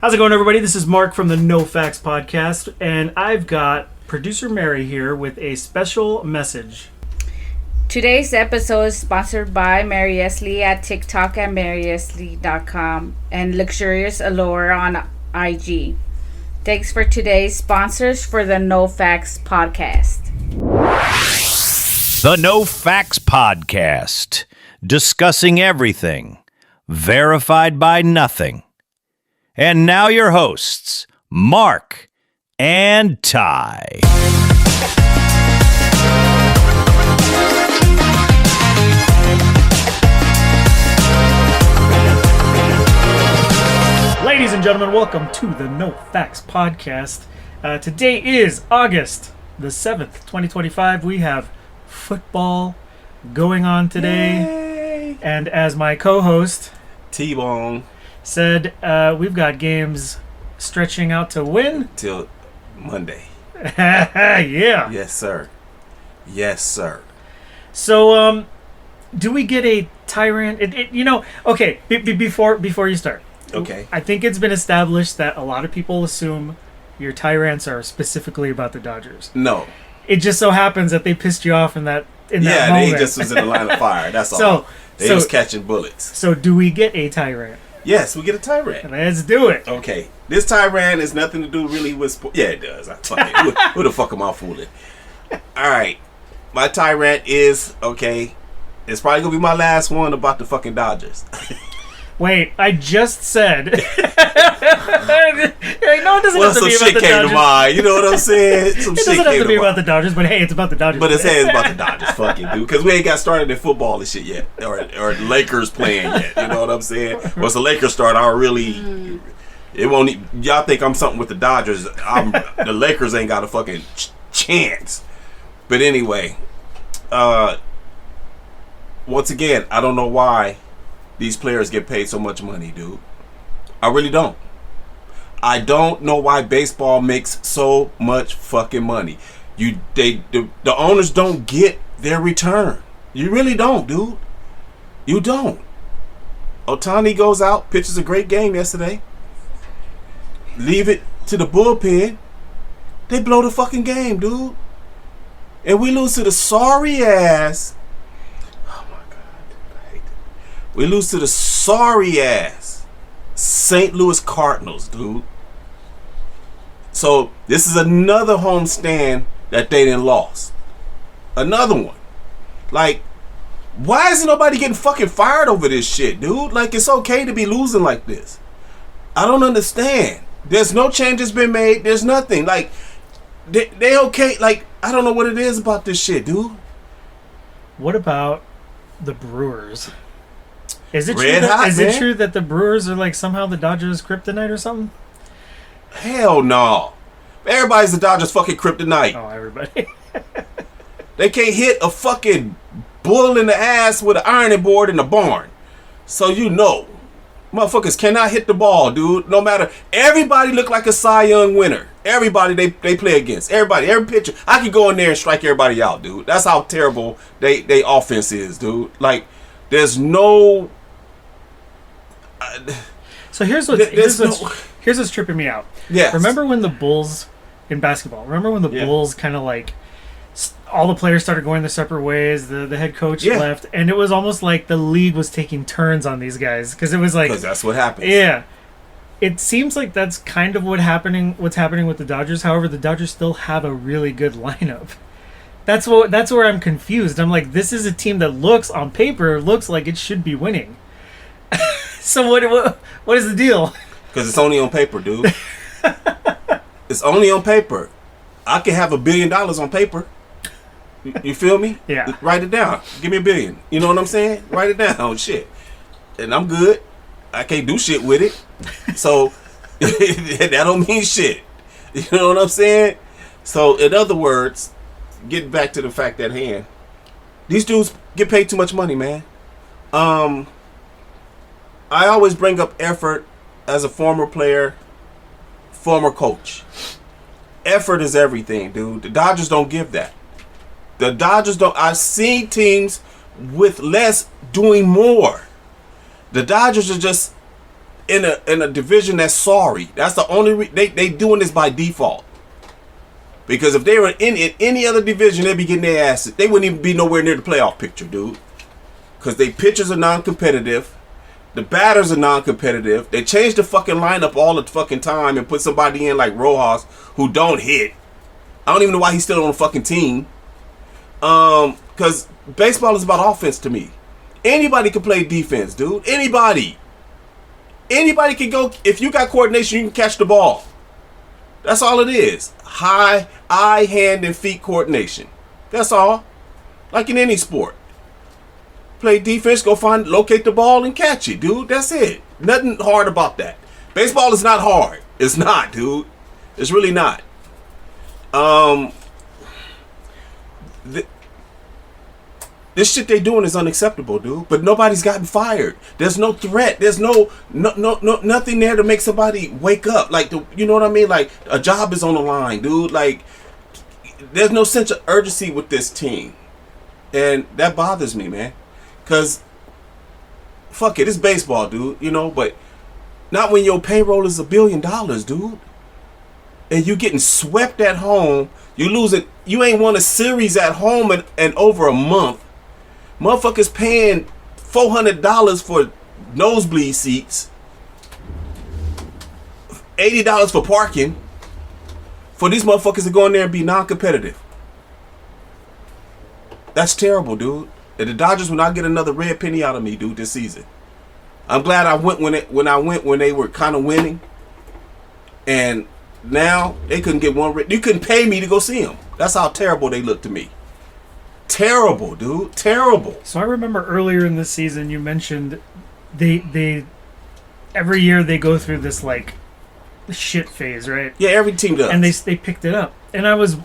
How's it going, everybody? This is Mark from the No Facts Podcast, and I've got producer Mary here with a special message. Today's episode is sponsored by Maryestlie at TikTok at Maryestlie.com and Lexurious Allure on IG. Thanks for today's sponsors for the No Facts Podcast. The No Facts Podcast, discussing everything, verified by nothing. And now your hosts, Mark and Ty. Ladies and gentlemen, welcome to the No Facts Podcast. Today is August the 7th, 2025. We have football going on today. Yay. And as my co-host T-Bone said, we've got games stretching out to when? till Monday. Yeah. Yes, sir. Yes, sir. So, do we get a Ty-Rant? Okay, before you start. Okay. I think it's been established that a lot of people assume your Ty-Rants are specifically about the Dodgers. No. It just so happens that they pissed you off in that moment. They just was in the line of fire. That's all. They was catching bullets. So do we get a Ty-Rant? Yes, we get a Ty-Rant. Let's do it. Okay. This Ty-Rant has nothing to do really with sports. Yeah, it does. Who the fuck am I fooling? All right. My Ty-Rant is, okay, it's probably going to be my last one about the fucking Dodgers. Wait, I just said. No, it doesn't have to be about the Dodgers. Some shit came to mind. You know what I'm saying? It doesn't have to be about the Dodgers, but hey, it's about the Dodgers. But it's about the Dodgers, fucking dude, because we ain't got started in football and shit yet, or the Lakers playing yet. You know what I'm saying? Once the Lakers start, I don't really. It won't. Y'all think I'm something with the Dodgers? The Lakers ain't got a fucking chance. But anyway, once again, I don't know why these players get paid so much money, dude. I really don't. I don't know why baseball makes so much fucking money. The owners don't get their return. You really don't, dude. You don't. Ohtani goes out, pitches a great game yesterday. Leave it to the bullpen. They blow the fucking game, dude. And we lose to the sorry ass. Oh my God, I hate that. We lose to the sorry ass St. Louis Cardinals, dude. So this is another homestand that they done lost. Another one. Like, why isn't nobody getting fucking fired over this shit, dude? Like, it's okay to be losing like this. I don't understand. There's no changes been made. There's nothing. Like, they okay. Like, I don't know what it is about this shit, dude. What about the Brewers? Is it true that the Brewers are like somehow the Dodgers' kryptonite or something? Hell no. Everybody's the Dodgers' fucking kryptonite. Oh, everybody. They can't hit a fucking bull in the ass with an ironing board in the barn. So you know. Motherfuckers cannot hit the ball, dude. No matter. Everybody look like a Cy Young winner. Everybody they play against. Every pitcher. I could go in there and strike everybody out, dude. That's how terrible they offense is, dude. Like, there's no... So here's what's tripping me out. Yes. Remember when the Bulls in basketball? Remember when the Bulls kind of like all the players started going their separate ways. The head coach left, and it was almost like the league was taking turns on these guys because it was like that's what happens. Yeah, it seems like that's kind of what's happening with the Dodgers. However, the Dodgers still have a really good lineup. That's where I'm confused. I'm like, this is a team that on paper looks like it should be winning. So what is the deal? Because it's only on paper, dude. It's only on paper. I can have $1 billion on paper. You feel me? Yeah. Write it down. Give me $1 billion. You know what I'm saying? Write it down. Shit. And I'm good. I can't do shit with it. So that don't mean shit. You know what I'm saying? So in other words, getting back to the fact at hand, these dudes get paid too much money, man. I always bring up effort as a former player, former coach. Effort is everything, dude. The Dodgers don't give that. The Dodgers don't. I've seen teams with less doing more. The Dodgers are just in a division that's sorry. That's the only they doing this by default. Because if they were in any other division, they'd be getting their asses. They wouldn't even be nowhere near the playoff picture, dude. Because they pitchers are non-competitive. The batters are non-competitive. They change the fucking lineup all the fucking time and put somebody in like Rojas who don't hit. I don't even know why he's still on the fucking team. Because baseball is about offense to me. Anybody can play defense, dude. Anybody can go. If you got coordination, you can catch the ball. That's all it is. Eye, hand, and feet coordination. That's all. Like in any sport. Play defense, locate the ball and catch it, dude. That's it. Nothing hard about that. Baseball is not hard. It's not, dude. It's really not. This shit they doing is unacceptable, dude. But nobody's gotten fired. There's no threat. There's no nothing there to make somebody wake up. Like, you know what I mean? Like, a job is on the line, dude. Like, there's no sense of urgency with this team. And that bothers me, man. Because, fuck it, it's baseball, dude. You know, but not when your payroll is $1 billion, dude. And you getting swept at home. You losing. You ain't won a series at home in over a month. Motherfuckers paying $400 for nosebleed seats. $80 for parking. For these motherfuckers to go in there and be non-competitive. That's terrible, dude. And the Dodgers will not get another red penny out of me, dude, this season. I'm glad I went when they were kind of winning. And now they couldn't get one. You couldn't pay me to go see them. That's how terrible they look to me. Terrible, dude. Terrible. So I remember earlier in this season you mentioned they every year they go through this like shit phase, right? Yeah, every team does. And they picked it up. And I was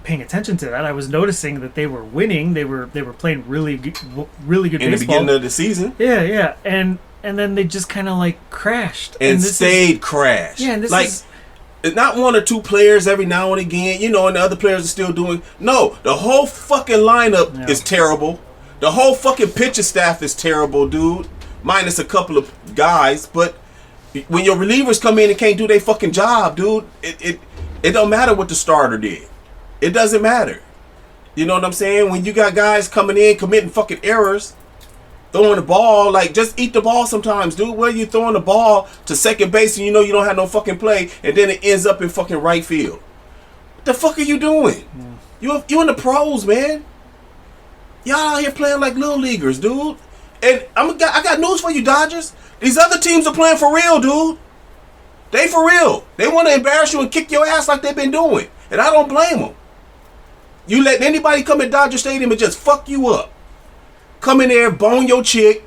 paying attention to that. I was noticing that they were winning. They were playing really good in baseball the beginning of the season. Yeah. And then they just kind of like crashed and stayed crashed. Yeah, and this like, is not one or two players every now and again, you know, and the other players are still doing. No, the whole fucking lineup is terrible. The whole fucking pitcher staff is terrible, dude. Minus a couple of guys, but when your relievers come in and can't do their fucking job, dude, it don't matter what the starter did. It doesn't matter. You know what I'm saying? When you got guys coming in committing fucking errors, throwing the ball, like, just eat the ball sometimes, dude. Where you throwing the ball to second base and you know you don't have no fucking play, and then it ends up in fucking right field. What the fuck are you doing? You in the pros, man. Y'all out here playing like little leaguers, dude. And I got news for you, Dodgers. These other teams are playing for real, dude. They for real. They want to embarrass you and kick your ass like they've been doing. And I don't blame them. You let anybody come at Dodger Stadium and just fuck you up. Come in there, bone your chick,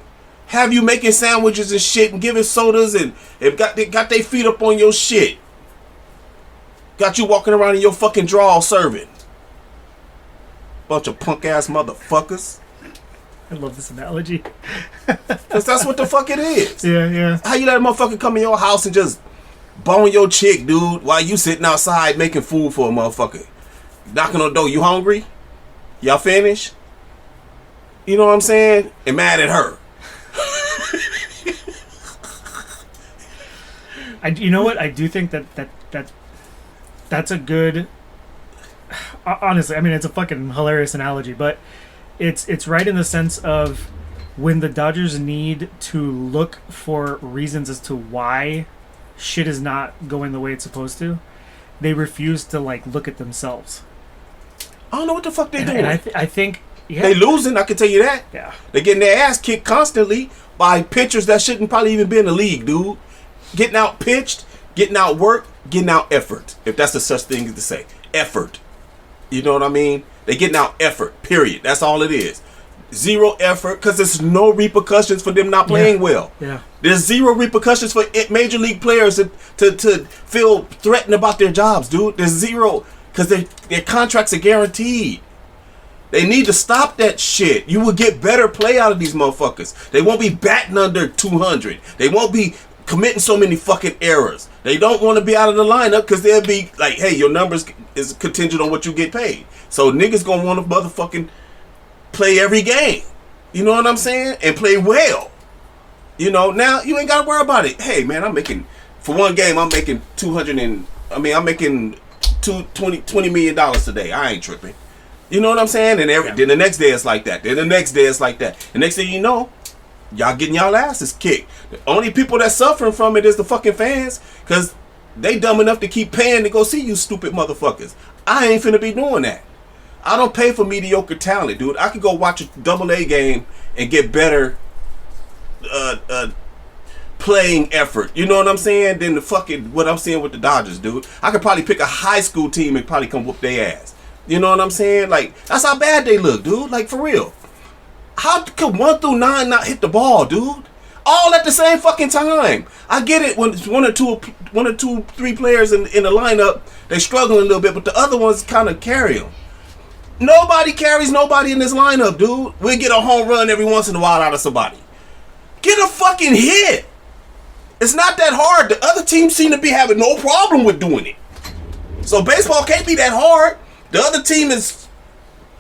have you making sandwiches and shit and giving sodas and got their feet up on your shit. Got you walking around in your fucking drawl serving. Bunch of punk ass motherfuckers. I love this analogy. Cause that's what the fuck it is. Yeah. How you let a motherfucker come in your house and just bone your chick, dude, while you sitting outside making food for a motherfucker? Knocking on the door, you hungry? Y'all finished? You know what I'm saying? And mad at her. You know what? I do think that's a good. Honestly, I mean, it's a fucking hilarious analogy, but it's right in the sense of when the Dodgers need to look for reasons as to why shit is not going the way it's supposed to. They refuse to like look at themselves. I don't know what the fuck they doing. And I think. Yeah. They losing, I can tell you that. Yeah. They getting their ass kicked constantly by pitchers that shouldn't probably even be in the league, dude. Getting out pitched, getting out work, getting out effort. If that's the such thing to say. Effort. You know what I mean? They getting out effort, period. That's all it is. Zero effort, because there's no repercussions for them not playing well. Yeah. There's zero repercussions for major league players to feel threatened about their jobs, dude. There's zero, because their contracts are guaranteed. They need to stop that shit. You will get better play out of these motherfuckers. They won't be batting under 200. They won't be committing so many fucking errors. They don't want to be out of the lineup because they'll be like, hey, your numbers is contingent on what you get paid. So niggas gonna want to motherfucking play every game. You know what I'm saying? And play well. You know, now you ain't gotta worry about it. Hey man, I'm making for one game. I'm making I'm making $20 million today. I ain't tripping. You know what I'm saying? And then the next day it's like that. Then the next day it's like that. The next thing you know, y'all getting y'all asses kicked. The only people that's suffering from it is the fucking fans, because they dumb enough to keep paying to go see you stupid motherfuckers. I ain't finna be doing that. I don't pay for mediocre talent, dude. I could go watch a AA game and get better playing effort. You know what I'm saying? Than the fucking what I'm seeing with the Dodgers, dude. I could probably pick a high school team and probably come whoop their ass. You know what I'm saying? Like, that's how bad they look, dude. Like, for real. How could 1 through 9 not hit the ball, dude? All at the same fucking time. I get it when it's one or two, three players in the lineup, they struggling a little bit, but the other ones kind of carry them. Nobody carries nobody in this lineup, dude. We'll get a home run every once in a while out of somebody. Get a fucking hit. It's not that hard. The other teams seem to be having no problem with doing it. So baseball can't be that hard. The other team is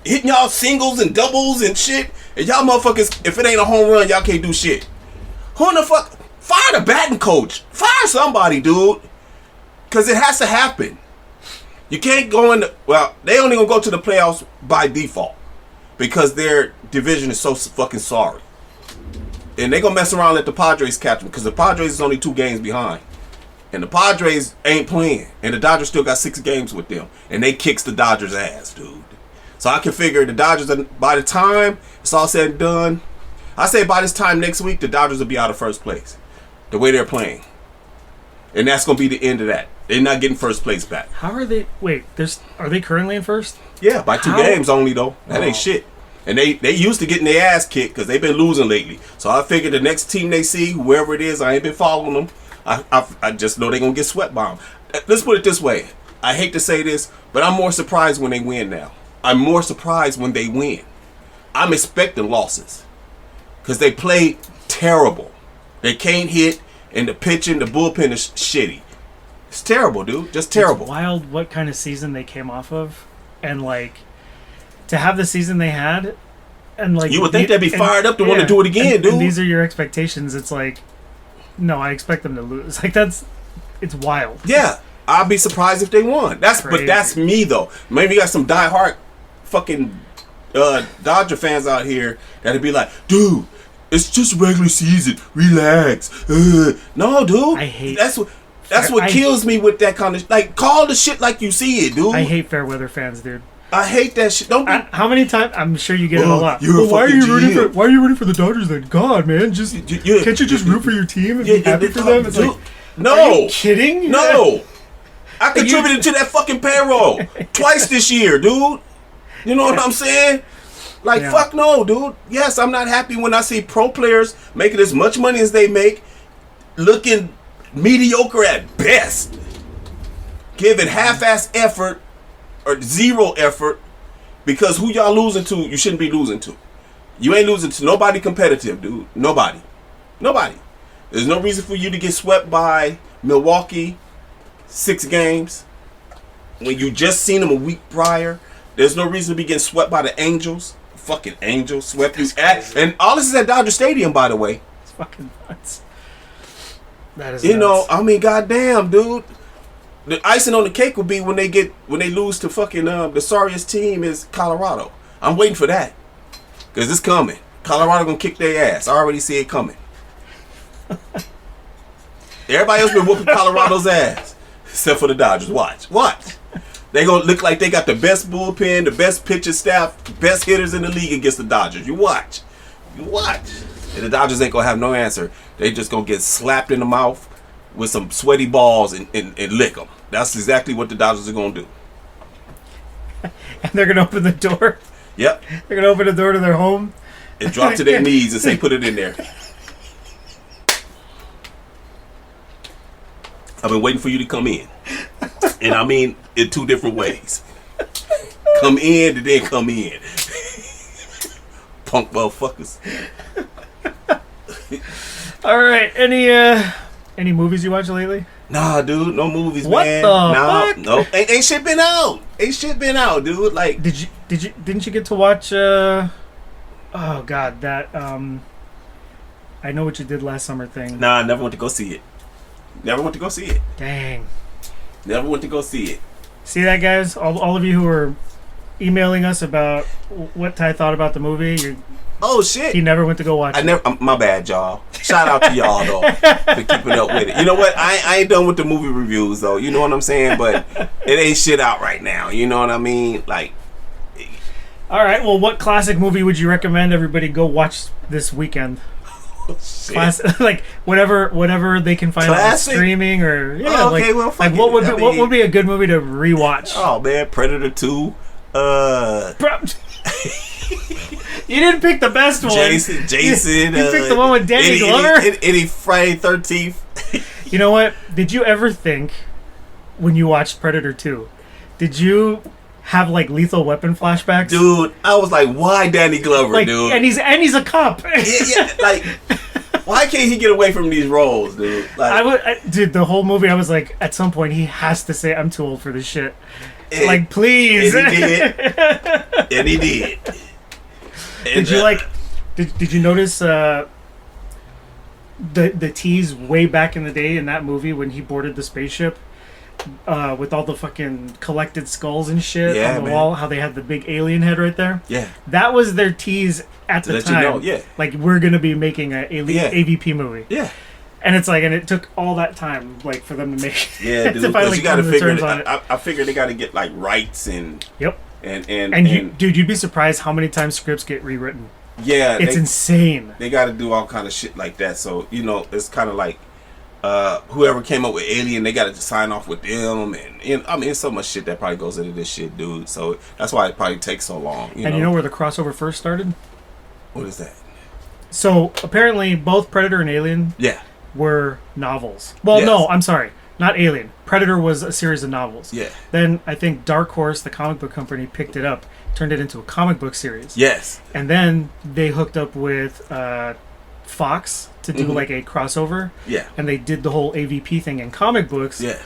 hitting y'all singles and doubles and shit. And y'all motherfuckers, if it ain't a home run, y'all can't do shit. Who in the fuck? Fire the batting coach. Fire somebody, dude. Because it has to happen. You can't go in the... Well, they only gonna go to the playoffs by default. Because their division is so fucking sorry. And they gonna mess around and let the Padres catch them. Because the Padres is only 2 games behind. And the Padres ain't playing. And the Dodgers still got 6 games with them. And they kicks the Dodgers' ass, dude. So I can figure the Dodgers, by the time it's all said and done, I say by this time next week, the Dodgers will be out of first place. The way they're playing. And that's going to be the end of that. They're not getting first place back. How are they... Wait, are they currently in first? Yeah, by 2 games only, though. That ain't shit. And they used to getting their ass kicked because they've been losing lately. So I figured the next team they see, whoever it is, I ain't been following them. I just know they're going to get swept by them. Let's put it this way. I hate to say this, but I'm more surprised when they win now. I'm more surprised when they win. I'm expecting losses. Because they play terrible. They can't hit, and the pitching, the bullpen is shitty. It's terrible, dude. Just terrible. It's wild what kind of season they came off of. And, like, to have the season they had, and, like... You would think they'd be fired up to want to do it again, dude. And these are your expectations. It's like... No, I expect them to lose. Like, it's wild. Yeah, I'll be surprised if they won. But that's me though. Maybe you got some diehard fucking Dodger fans out here that'd be like, dude, it's just regular season. Relax. No, dude. I hate. That's what kills me with that kind of like. Call the shit like you see it, dude. I hate fair weather fans, dude. I hate that shit. Don't be. How many times? I'm sure you get it a lot. Why are you rooting for the Dodgers then? God, man, just can't you just root for your team and be happy for them? It's like, no, are you kidding? No, I contributed to that fucking payroll twice this year, dude. You know what I'm saying? Like, fuck no, dude. Yes, I'm not happy when I see pro players making as much money as they make, looking mediocre at best, giving half-ass effort. Or zero effort, because who y'all losing to, you shouldn't be losing to. You ain't losing to nobody competitive, dude. Nobody. There's no reason for you to get swept by Milwaukee 6 games when you just seen them a week prior. There's no reason to be getting swept by the Angels. Fucking Angels swept you at, and all this is at Dodger Stadium, by the way. It's fucking nuts. That is nuts. Know, I mean, goddamn, dude. The icing on the cake will be when they lose to fucking the sorriest team is Colorado. I'm waiting for that, cause it's coming. Colorado gonna kick their ass. I already see it coming. Everybody else been whooping Colorado's ass except for the Dodgers. Watch. They gonna look like they got the best bullpen, the best pitching staff, the best hitters in the league against the Dodgers. You watch. And the Dodgers ain't gonna have no answer. They just gonna get slapped in the mouth with some sweaty balls and lick them. That's exactly what the Dodgers are going to do. And they're going to open the door. Yep. They're going to open the door to their home. And drop to their knees and say, put it in there. I've been waiting for you to come in. And I mean in 2 different ways. Come in and then come in. Punk motherfuckers. All right. Any movies you watched lately? Nah, dude, no movies, what man. Fuck? No, ain't shit been out. Dude. Like, didn't you get to watch? Oh God, that I know what you did last summer thing. Nah, I never went to go see it. Never went to go see it. Dang. Never went to go see it. See that, guys? All of you who are emailing us about what Ty thought about the movie, Oh shit! he never went to go watch it. My bad, y'all. Shout out to y'all though for keeping up with it. You know what? I ain't done with the movie reviews though. You know what I'm saying? But it ain't shit out right now. You know what I mean? Like. All right. Well, what classic movie would you recommend everybody go watch this weekend? Like whatever they can find on streaming or okay, well, like what would be a good movie to rewatch? Oh man, Predator 2. You didn't pick the best one. Jason. You picked the one with Danny Glover. Any Friday 13th. You know what? Did you ever think when you watched Predator 2? Did you have like Lethal Weapon flashbacks? Dude, I was like, why Danny Glover, like, dude? And he's a cop. yeah, like, why can't he get away from these roles, dude? Like, dude, the whole movie, I was like, at some point, he has to say, "I'm too old for this shit." And, please. And he did. And he did. Did you Did you notice the tease way back in the day in that movie when he boarded the spaceship? With all the fucking collected skulls and shit on the wall, how they had the big alien head right there. Yeah, that was their tease at the time. Like we're gonna be making an AVP movie. Yeah, and it's like, and it took all that time, like for them to make. Yeah, dude. Because you got to figure. I figure they got to get like rights and. Yep. And dude, you'd be surprised how many times scripts get rewritten. Yeah, it's insane. They got to do all kind of shit like that. So it's kind of like. Whoever came up with Alien, they got to sign off with them, and I mean, it's so much shit that probably goes into this shit, dude. So that's why it probably takes so long. You know where the crossover first started? What is that? So apparently, both Predator and Alien, were novels. Well, no, I'm sorry, not Alien. Predator was a series of novels. Yeah. Then I think Dark Horse, the comic book company, picked it up, turned it into a comic book series. Yes. And then they hooked up with Fox to do like a crossover. Yeah. And they did the whole AVP thing in comic books. Yeah.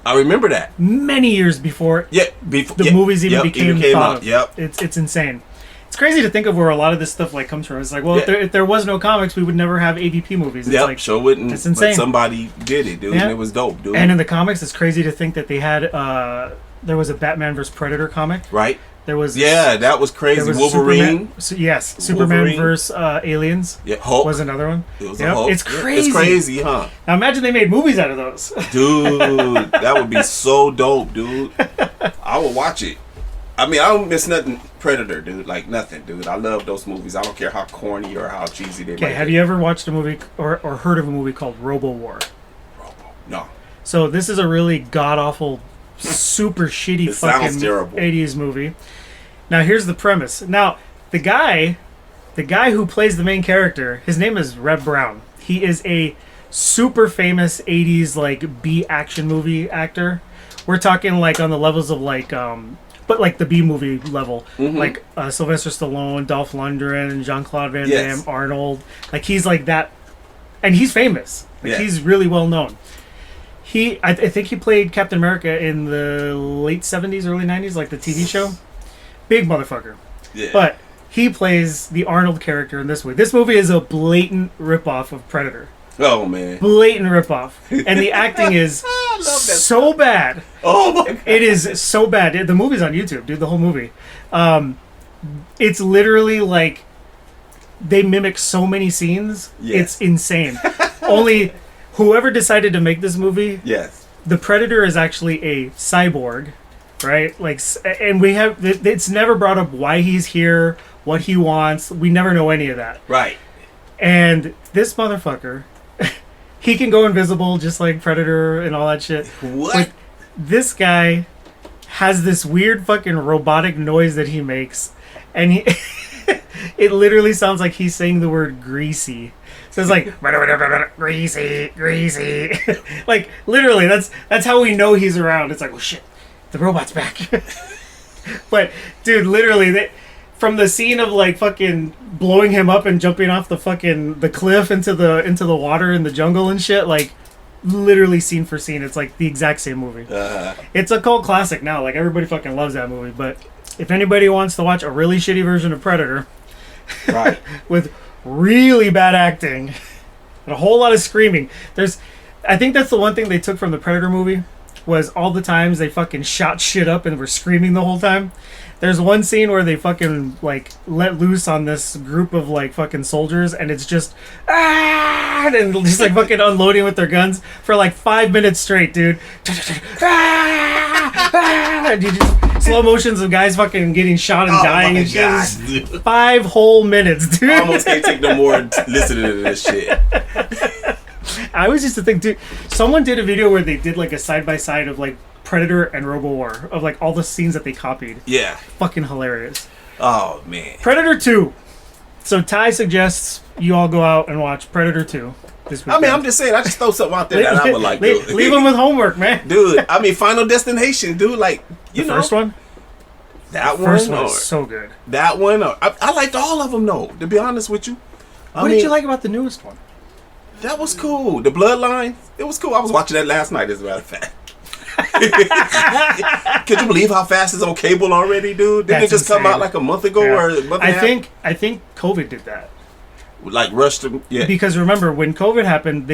I remember that. Many years before the movies even became thought of. Yep. It's insane. It's crazy to think of where a lot of this stuff like comes from. It's like, well, if there was no comics, we would never have AVP movies. It's like, sure wouldn't. It's insane. But somebody did it, dude. Yeah. And it was dope, dude. And in the comics, it's crazy to think that they had there was a Batman vs Predator comic. Right. There was that was crazy. Wolverine. Superman versus Aliens. Yeah, Hulk was another one. It was a Hulk. It's crazy. It's crazy, huh? Now imagine they made movies out of those. Dude, that would be so dope, dude. I would watch it. I mean, I don't miss nothing Predator, dude. Like nothing, dude. I love those movies. I don't care how corny or how cheesy they might be. Have you ever watched a movie or heard of a movie called Robo War? No. So this is a really god awful, super shitty fucking 80s movie. Now here's the premise. Now the guy who plays the main character, his name is Reb Brown. He is a super famous 80s like B action movie actor. We're talking like on the levels of like but like the B movie level, like Sylvester Stallone, Dolph Lundgren, Jean-Claude Van Damme, Arnold. Like he's like that, and he's famous. Like he's really well known. I think he played Captain America in the late 70s, early 90s, like the TV show. Big motherfucker. Yeah. But he plays the Arnold character in this movie. This movie is a blatant ripoff of Predator. Oh, man. Blatant ripoff. And the acting is so bad. Oh, my God. It is so bad. The movie's on YouTube, dude, the whole movie. It's literally like they mimic so many scenes. Yes. It's insane. Only whoever decided to make this movie, the Predator is actually a cyborg, right? Like, and it's never brought up why he's here, what he wants. We never know any of that. Right. And this motherfucker, he can go invisible just like Predator and all that shit. What? But this guy has this weird fucking robotic noise that he makes, and it literally sounds like he's saying the word greasy. So it's like greasy, greasy. Like literally, that's how we know he's around. It's like, oh shit, the robot's back. But dude, literally, from the scene of like fucking blowing him up and jumping off the cliff into the water in the jungle and shit, like literally scene for scene, it's like the exact same movie. It's a cult classic now. Like everybody fucking loves that movie. But if anybody wants to watch a really shitty version of Predator, right, with really bad acting, and a whole lot of screaming. I think that's the one thing they took from the Predator movie, was all the times they fucking shot shit up and were screaming the whole time. There's one scene where they fucking like let loose on this group of like fucking soldiers, and it's just and just like fucking unloading with their guns for like 5 minutes straight, dude. And you just, slow motions of guys fucking getting shot and dying and shit. 5 whole minutes, dude. I almost can't take no more listening to this shit. I was just to think, dude. Someone did a video where they did like a side by side of like Predator and RoboWar, of like all the scenes that they copied. Yeah. Fucking hilarious. Oh man. Predator 2. So Ty suggests you all go out and watch Predator 2 this weekend. I mean, I'm just saying, I just throw something out there that I would like. Leave them with homework, man. Dude, I mean, Final Destination, dude. Like, you know, first one. That one. First one is so good. That one. I liked all of them, though. To be honest with you. What did you like about the newest one? That was cool. The Bloodline. It was cool. I was watching that last night, as a matter of fact. Could you believe how fast it's on cable already, dude? Didn't it just come out like a month ago or a month and a half? I think COVID did that. Like rushed them, yeah. Because remember when COVID happened,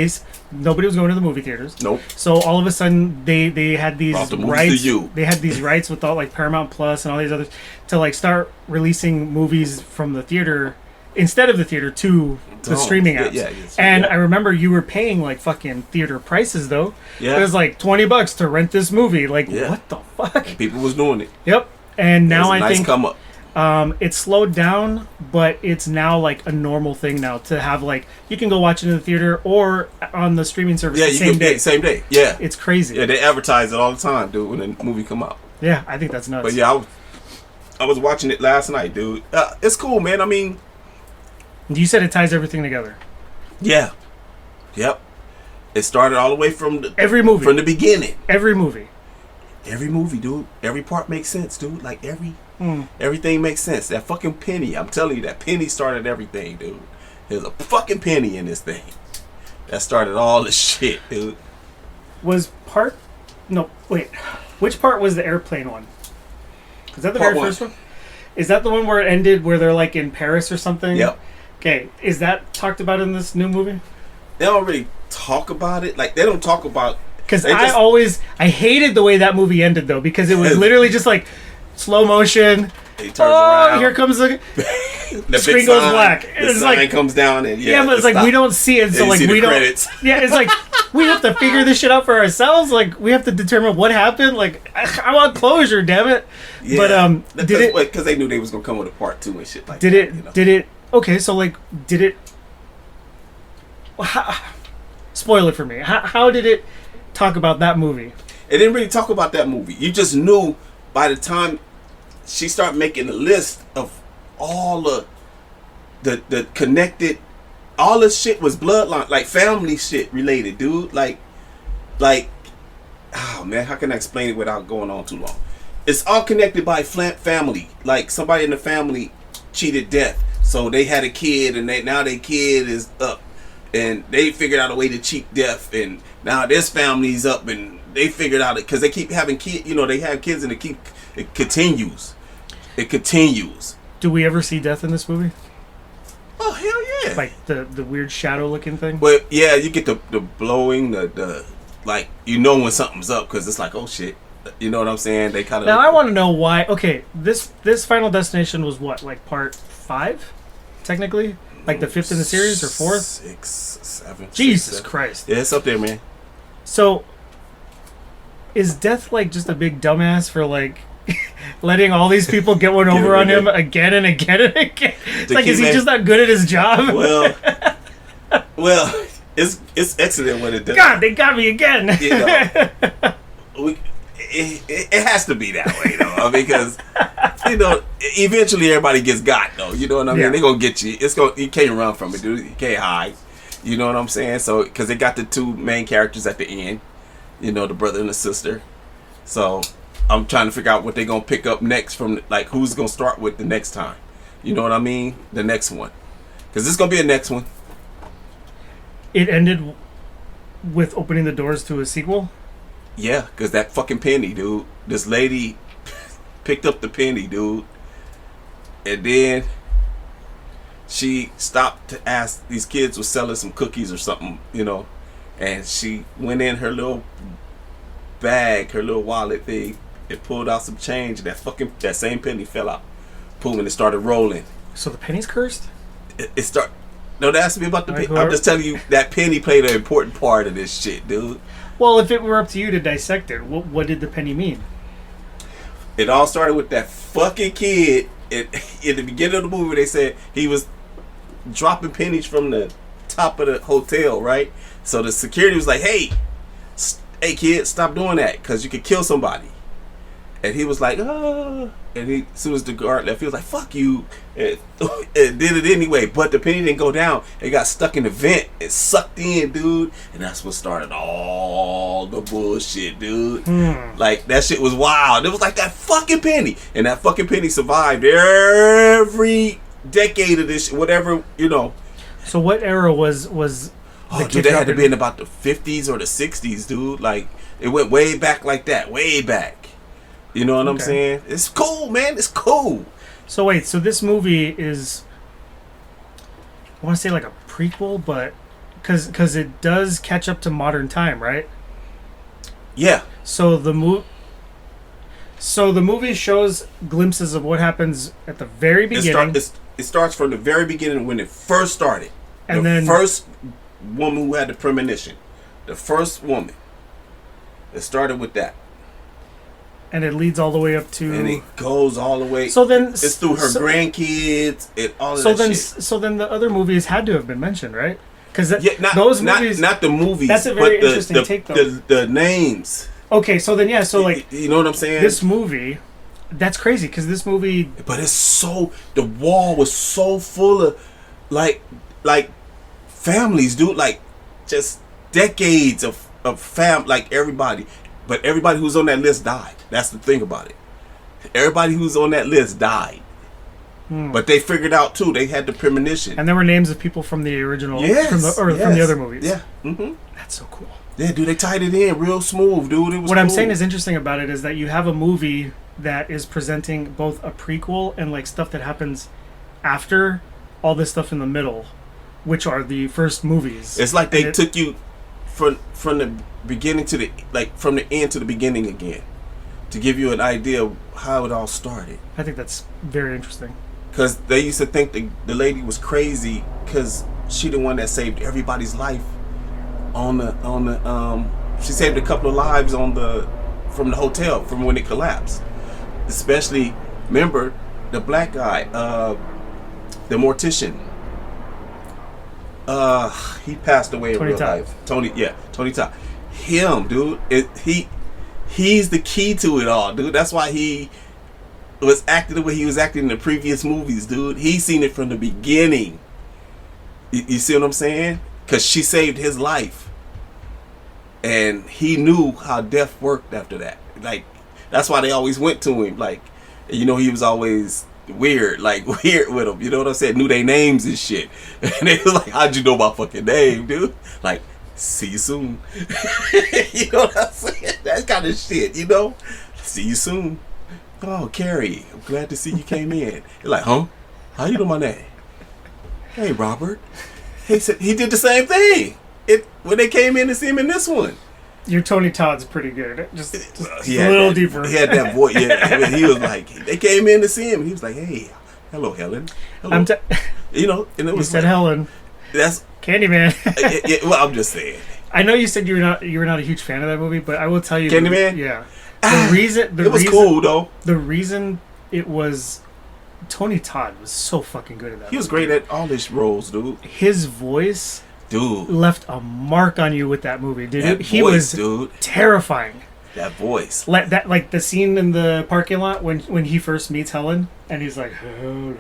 nobody was going to the movie theaters. Nope. So all of a sudden they had these rights. They had these rights with all like Paramount Plus and all these others to like start releasing movies from the theater instead of the theater to the streaming apps. Yeah, I remember you were paying like fucking theater prices though. Yeah. It was like $20 to rent this movie. Like what the fuck? People was doing it. Yep. And now I think come up. It's slowed down, but it's now like a normal thing now to have like you can go watch it in the theater or on the streaming service the same day. Same day. Yeah. It's crazy. Yeah, they advertise it all the time, dude, when the movie come out. Yeah, I think that's nuts. But yeah, I was watching it last night, dude. It's cool, man. I mean, you said it ties everything together. Yeah. Yep. It started all the way from every movie. From the beginning. Every movie. Every movie, dude. Every part makes sense, dude. Like everything makes sense. That fucking penny. I'm telling you, that penny started everything, dude. There's a fucking penny in this thing. That started all this shit, dude. Which part was the airplane one? Is that the very first one? Is that the one where it ended where they're like in Paris or something? Yep. Okay, is that talked about in this new movie? They don't really talk about it. Like, they don't talk about... Because I hated the way that movie ended, though, because it was literally just like slow motion. He turns around. Here comes the screen goes black. The sign comes down and but it's like we don't see it, so like we don't. Credits. Yeah, it's like we have to figure this shit out for ourselves. Like we have to determine what happened. Like I want closure, damn it. Yeah. But because they knew they was gonna come with a part 2 and shit like that. Did it? Okay, so like, did it? Spoil it for me. How did it talk about that movie? It didn't really talk about that movie. You just knew by the time she started making a list of all the connected, all this shit was bloodline, like family shit related, dude. Like, oh man, how can I explain it without going on too long? It's all connected by family. Like somebody in the family cheated death, so they had a kid, and now their kid is up, and they figured out a way to cheat death, and now this family's up, and they figured out it because they keep having kids. You know, they have kids, and it continues. It continues. Do we ever see death in this movie? Oh hell yeah! Like the weird shadow looking thing. But yeah, you get the blowing, the like, you know when something's up because it's like, oh shit. You know what I'm saying? They kind of. Now I want to know why. Okay, this Final Destination was what, like part 5, technically, like the 5th in the series or 4th, 6, 7. Jesus 7. Christ! Yeah, it's up there, man. So, is Death like just a big dumbass for like letting all these people get one over on him again and again and again? It's like, is he just not good at his job? Well, it's excellent when it does. God, they got me again. You know, it has to be that way, though, because you know eventually everybody gets got, though. You know what I mean? Yeah. They're gonna get you. You can't run from it, dude. You can't hide. You know what I'm saying? So, because they got the 2 main characters at the end, you know, the brother and the sister. So, I'm trying to figure out what they're gonna pick up next from, like, who's gonna start with the next time. You know what I mean? The next one, because this is gonna be a next one. It ended with opening the doors to a sequel. Yeah, because that fucking penny, dude. This lady picked up the penny, dude. And then she stopped to ask, these kids were selling some cookies or something, you know, and she went in her little bag, her little wallet thing, and pulled out some change, and that same penny fell out. Boom, and it started rolling. So the penny's cursed? Don't ask me about the penny. I'm just telling you that penny played an important part of this shit, dude. Well, if it were up to you to dissect it, what did the penny mean? It all started with that fucking kid. In the beginning of the movie, they said he was dropping pennies from the top of the hotel, right? So the security was like, hey kid, stop doing that, because you could kill somebody. And he was like, and as soon as the guard left, he was like, fuck you, and did it anyway. But the penny didn't go down. It got stuck in the vent. It sucked in, dude. And that's what started all the bullshit, dude. Like, that shit was wild. It was like that fucking penny. And that fucking penny survived every decade of this shit, whatever, you know. So what era was Oh, dude, they had to be in about the 50s or the 60s, dude. Like, it went way back like that. Way back. You know what I'm saying? It's cool, man. It's cool. So wait, so this movie is, I want to say like a prequel, but because it does catch up to modern time, right? Yeah. So the movie shows glimpses of what happens at the very beginning. It starts from the very beginning when it first started. And the then first woman who had the premonition. The first woman. It started with that. And it leads all the way up to... And it goes all the way... So then... It's through her grandkids and all of shit. So then the other movies had to have been mentioned, right? Because those movies... Not the movies, that's a very interesting take, though. The names. Okay, so then, yeah, so like... You know what I'm saying? This movie... That's crazy, because this movie... But it's so... The wall was so full of, like families, dude. Like, just decades of like, everybody... But everybody who's on that list died. That's the thing about it. Everybody who's on that list died. But they figured out, too. They had the premonition. And there were names of people from the original... Yes. From the other movies. Yeah. Mm-hmm. That's so cool. Yeah, dude, they tied it in real smooth, dude. It was What cool. I'm saying is interesting about it is that you have a movie that is presenting both a prequel and, like, stuff that happens after all this stuff in the middle, which are the first movies. It's like they took you from the beginning to the, like, from the end to the beginning again, to give you an idea of how it all started. I think that's very interesting. Because they used to think the lady was crazy because she the one that saved everybody's life she saved a couple of lives from the hotel from when it collapsed. Especially, remember the black guy, the mortician. He passed away in real life. Tony Todd. Him, dude. He's the key to it all, dude. That's why he was acting the way he was acting in the previous movies, dude. He's seen it from the beginning. You see what I'm saying? Because she saved his life. And he knew how death worked after that. Like, that's why they always went to him. Like, you know, he was always weird with them. You know what I'm saying? Knew their names and shit. And they was like, how'd you know my fucking name, dude? Like, see you soon. You know what I'm saying? That kind of shit, you know? See you soon. Oh, Carrie, I'm glad to see you came in. You're like, huh? How you know my name? Hey, Robert. He said he did the same thing. When they came in to see him in this one. Your Tony Todd's pretty good. Just a a little deeper. He had that voice. Yeah, he was like, they came in to see him, and he was like, "Hey, hello, Helen." Hello. You know, and it was you said like, Helen. That's Candyman. well, I'm just saying. I know you said you were not a huge fan of that movie, but I will tell you, Candyman. Yeah. It was cool though. The reason it was, Tony Todd was so fucking good at that. He was great at all his roles, dude. His voice, dude, left a mark on you with that movie, dude. He was terrifying. That voice, like the scene in the parking lot when he first meets Helen, and he's like, Helen.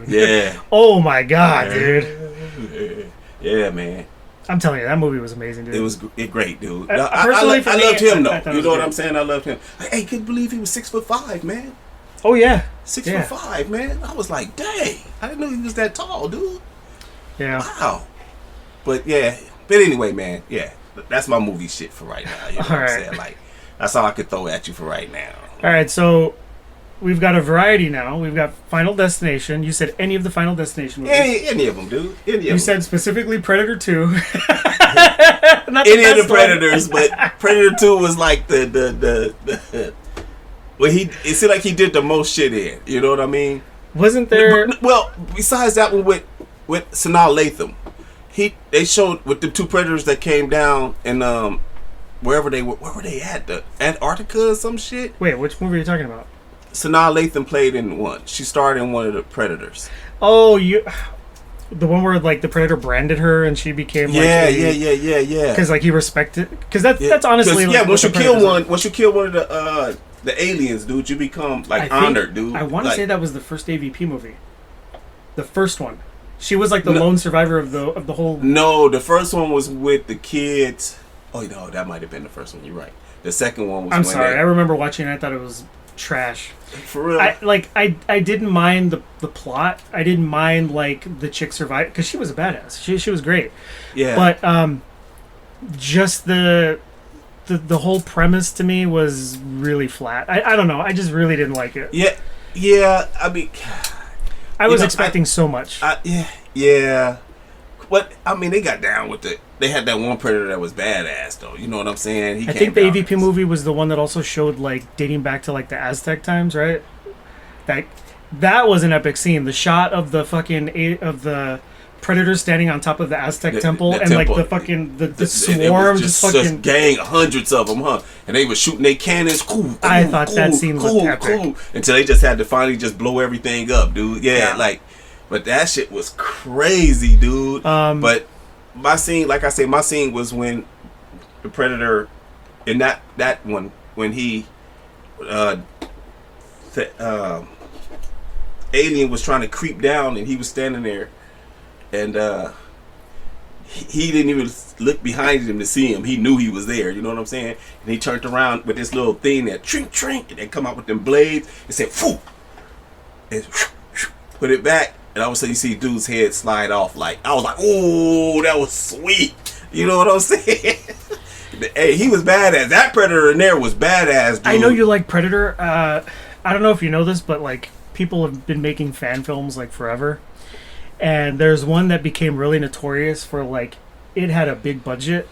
Yeah. Oh my god, dude. Yeah, man. I'm telling you, that movie was amazing, dude. It was great, dude. Personally, I loved him, though. You know what good. I'm saying? I loved him. Hey, couldn't believe he was 6'5", man. Oh, yeah. 6'5", man. I was like, dang. I didn't know he was that tall, dude. Yeah. Wow. But, yeah. But anyway, man. Yeah. That's my movie shit for right now. You know what I'm saying? Like, that's all I could throw at you for right now. All right, so we've got a variety now. We've got Final Destination. You said any of the Final Destination movies. Any of them, dude. Any of them. You said specifically Predator 2. Any of the Predators, but Predator 2 was like the well, it seemed like he did the most shit in. You know what I mean? Wasn't there? Well, besides that one with Sanaa Lathan, they showed with the two Predators that came down and where were they at? The Antarctica or some shit? Wait, which movie are you talking about? Sanaa Lathan played in one. She starred in one of the Predators. Oh, the one where like the Predator branded her and she became like yeah. Because like he respected, because that's honestly like, once you kill one of the aliens, dude, you become like honored, dude. I want to say that was the first AVP movie, the first one. She was like the lone survivor of the whole. No, the first one was with the kids. Oh no, that might have been the first one. You're right. The second one was. I'm sorry. I remember watching it. I thought it was trash. For real. I didn't mind the plot. I didn't mind like the chick survived because she was a badass. She was great. Yeah. But just the whole premise to me was really flat. I don't know. I just really didn't like it. Yeah. I mean, I was expecting so much. Yeah. But I mean, they got down with it. They had that one Predator that was badass, though. You know what I'm saying? I think the AVP movie was the one that also showed like dating back to like the Aztec times, right? That was an epic scene. The shot of the fucking Predator standing on top of the Aztec temple and temple. Like the fucking the swarm just fucking gang, hundreds of them, huh? And they were shooting their cannons. Cool. I thought that scene looked epic. Until they just had to finally just blow everything up, dude. Yeah. Like. But that shit was crazy, dude. But my scene, like I say, was when the Predator, in that one, when he, alien was trying to creep down and he was standing there, and he didn't even look behind him to see him. He knew he was there. You know what I'm saying? And he turned around with this little thing that trink trink, and they come out with them blades and said, "Phew," and put it back. And all of a sudden you see dude's head slide off. Like, I was like, "Ooh, that was sweet." You know what I'm saying? Hey, he was badass. That Predator in there was badass, dude. I know you like Predator. I don't know if you know this, but like people have been making fan films like forever. And there's one that became really notorious for like it had a big budget.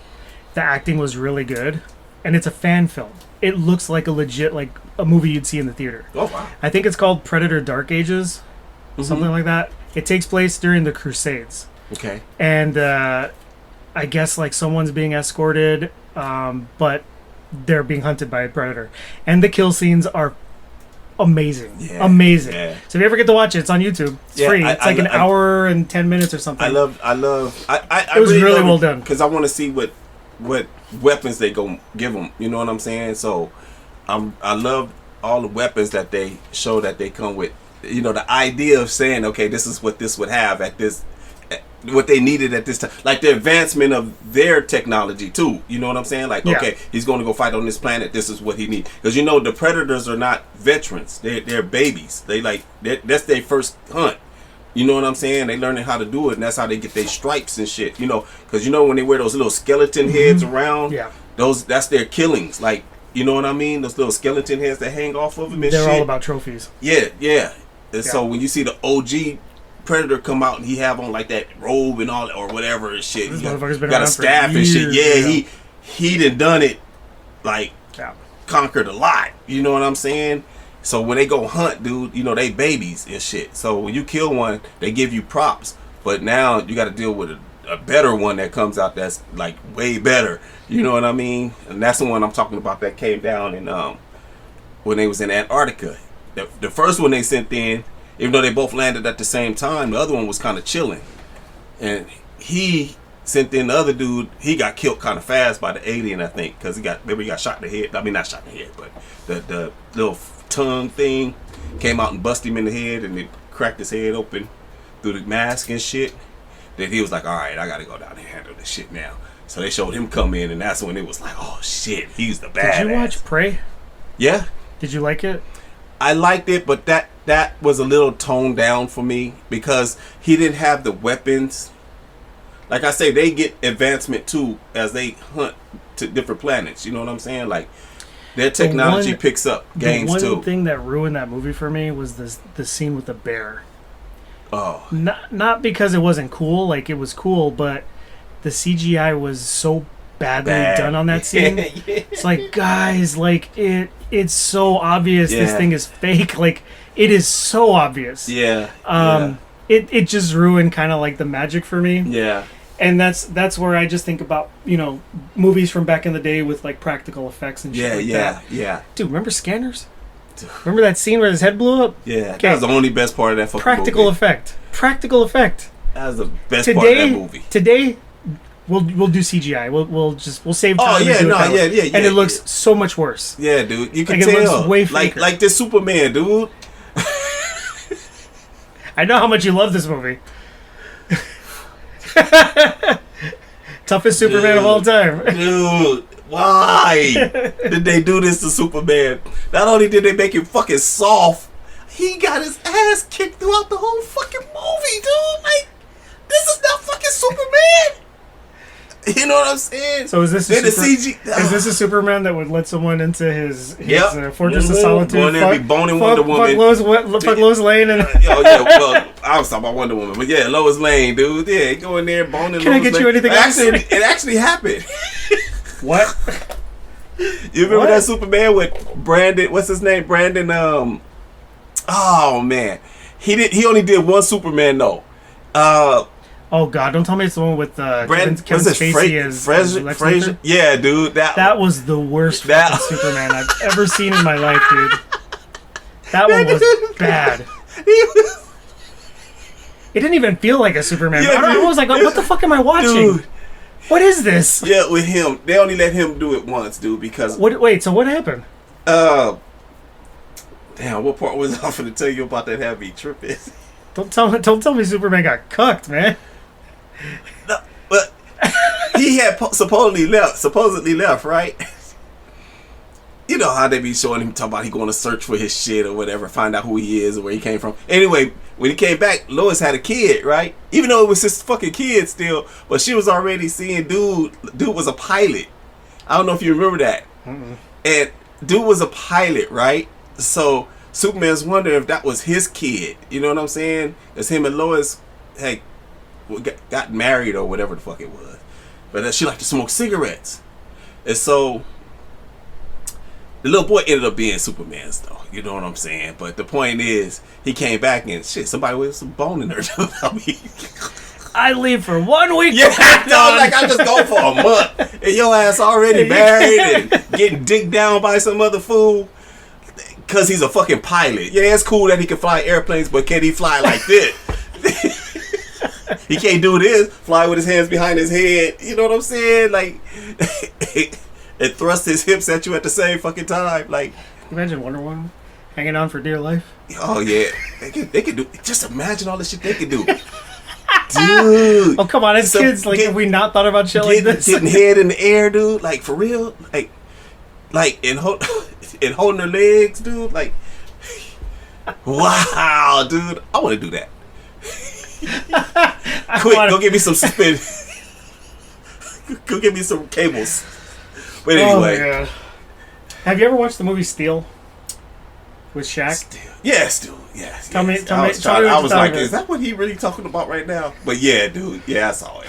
The acting was really good, and it's a fan film. It looks like a legit like a movie you'd see in the theater. Oh wow! I think it's called Predator: Dark Ages. Something like that. It takes place during the Crusades. Okay. And I guess like someone's being escorted, but they're being hunted by a predator. And the kill scenes are amazing. Yeah. Amazing. Yeah. So if you ever get to watch it, it's on YouTube. It's free. It's like an hour and 10 minutes or something. It was really well done. Because I want to see what weapons they go give them. You know what I'm saying? So I love all the weapons that they show that they come with. You know, the idea of saying, okay, this is what this would have at this, what they needed at this time. Like the advancement of their technology too. You know what I'm saying? Like, okay, he's going to go fight on this planet. This is what he needs. Because you know, the Predators are not veterans. They're babies. That's their first hunt. You know what I'm saying? They learning how to do it, and that's how they get their stripes and shit. You know, because you know when they wear those little skeleton heads around, that's their killings. Like, you know what I mean? Those little skeleton heads that hang off of them and They're shit. all about trophies. Yeah. And so when you see the OG Predator come out and he have on like that robe and all or whatever and shit, he got a staff and shit. Yeah, he done it like conquered a lot. You know what I'm saying? So when they go hunt, dude, you know they babies and shit. So when you kill one, they give you props. But now you got to deal with a better one that comes out that's like way better. You know what I mean? And that's the one I'm talking about that came down in when they was in Antarctica. The first one they sent in, even though they both landed at the same time, the other one was kind of chilling. And he sent in the other dude. He got killed kind of fast by the alien, I think, because he got shot in the head. I mean, not shot in the head, but the little tongue thing came out and busted him in the head, and it cracked his head open through the mask and shit. Then he was like, all right, I got to go down and handle this shit now. So they showed him come in, and that's when it was like, oh, shit, he's the badass. Did you watch Prey? Yeah. Did you like it? I liked it, but that was a little toned down for me because he didn't have the weapons. Like I say, they get advancement too as they hunt to different planets. You know what I'm saying? Like Their technology picks up games the too. one thing that ruined that movie for me was the scene with the bear. Oh. Not because it wasn't cool, like it was cool, but the CGI was so badly done on that scene. Yeah. It's like, guys, like it's so obvious this Yeah. thing is fake. Like it is so obvious. Yeah. It just ruined kind of like the magic for me. Yeah. And that's where I just think about, movies from back in the day with like practical effects and shit like that. Yeah. Dude, remember Scanners? Remember that scene where his head blew up? Yeah. Okay. That was the only best part of that fucking Practical movie. effect. Practical effect. That was the best part of that movie. Today, we'll do CGI. We'll save time. Oh and yeah, do it no, that way. yeah. And it looks so much worse. Yeah, dude. You can Like, it tell. looks way faker. like this Superman, dude. I know how much you love this movie. Toughest Superman of all time. Dude, why did they do this to Superman? Not only did they make him fucking soft, he got his ass kicked throughout the whole fucking movie, dude. Like, this is not fucking Superman. You know what I'm saying? So is this Then the CG? Is this a Superman that would let someone into his Yep. Fortress of Solitude? Go in there and be boning Wonder Woman. Fuck Lois Lane and. Oh yeah, well, I was talking about Wonder Woman, but yeah, Lois Lane, dude. Yeah, go in there boning. Can I Lois get you Lane. anything else? It actually happened. What? You remember What? that Superman with Brandon? What's his name? Brandon. Oh man, he only did one Superman though. Oh God! Don't tell me it's the one with Brandon. Kevin What's this? Spacey as Lex Fraser. Luthor? Yeah, dude. That was the worst That- fucking Superman I've ever seen in my life, dude. That one was bad. It didn't even feel like a Superman. Yeah, I dude. was like, what the fuck am I watching? Dude. What is this? Yeah, with him, they only let him do it once, dude. Because Wait, so what happened? damn, what part was I going to tell you about that heavy trip is? Don't tell me Superman got cucked, man. No, but he had supposedly left, right? You know how they be showing him talking about he going to search for his shit or whatever, find out who he is or where he came from. Anyway, when he came back, Lois had a kid, right? Even though it was his fucking kid still, but she was already seeing dude was a pilot. I don't know if you remember that. Mm-mm. And dude was a pilot, right? So Superman's wondering if that was his kid. You know what I'm saying? Because him and Lois got married or whatever the fuck it was. But she liked to smoke cigarettes. And so the little boy ended up being Superman's though. You know what I'm saying? But the point is, he came back and shit, somebody with some bone in her. I mean, I leave for 1 week. yeah, no, like I just go for a month. And your ass already married and getting digged down by some other fool. Because he's a fucking pilot. Yeah, it's cool that he can fly airplanes, but can he fly like this? He can't do this. Fly with his hands behind his head. You know what I'm saying? Like, it thrusts his hips at you at the same fucking time. Like, Imagine Wonder Woman hanging on for dear life. oh yeah, they could do. Just imagine all the shit they could do, dude. Oh come on, as So kids, like have we not thought about shit like this? Getting head in the air, dude. Like for real, like and holding their legs, dude. Like, wow, dude. I want to do that. Quick, go get me some spin. Go get me some cables. But anyway, Oh my God. Have you ever watched the movie Steel with Shaq? yes, dude. Yes. Tell me- yes. tell I me- was, tell trying, me what I you're was talking like, about. is that what he really talking about right now? But yeah, dude. Yeah, I saw it.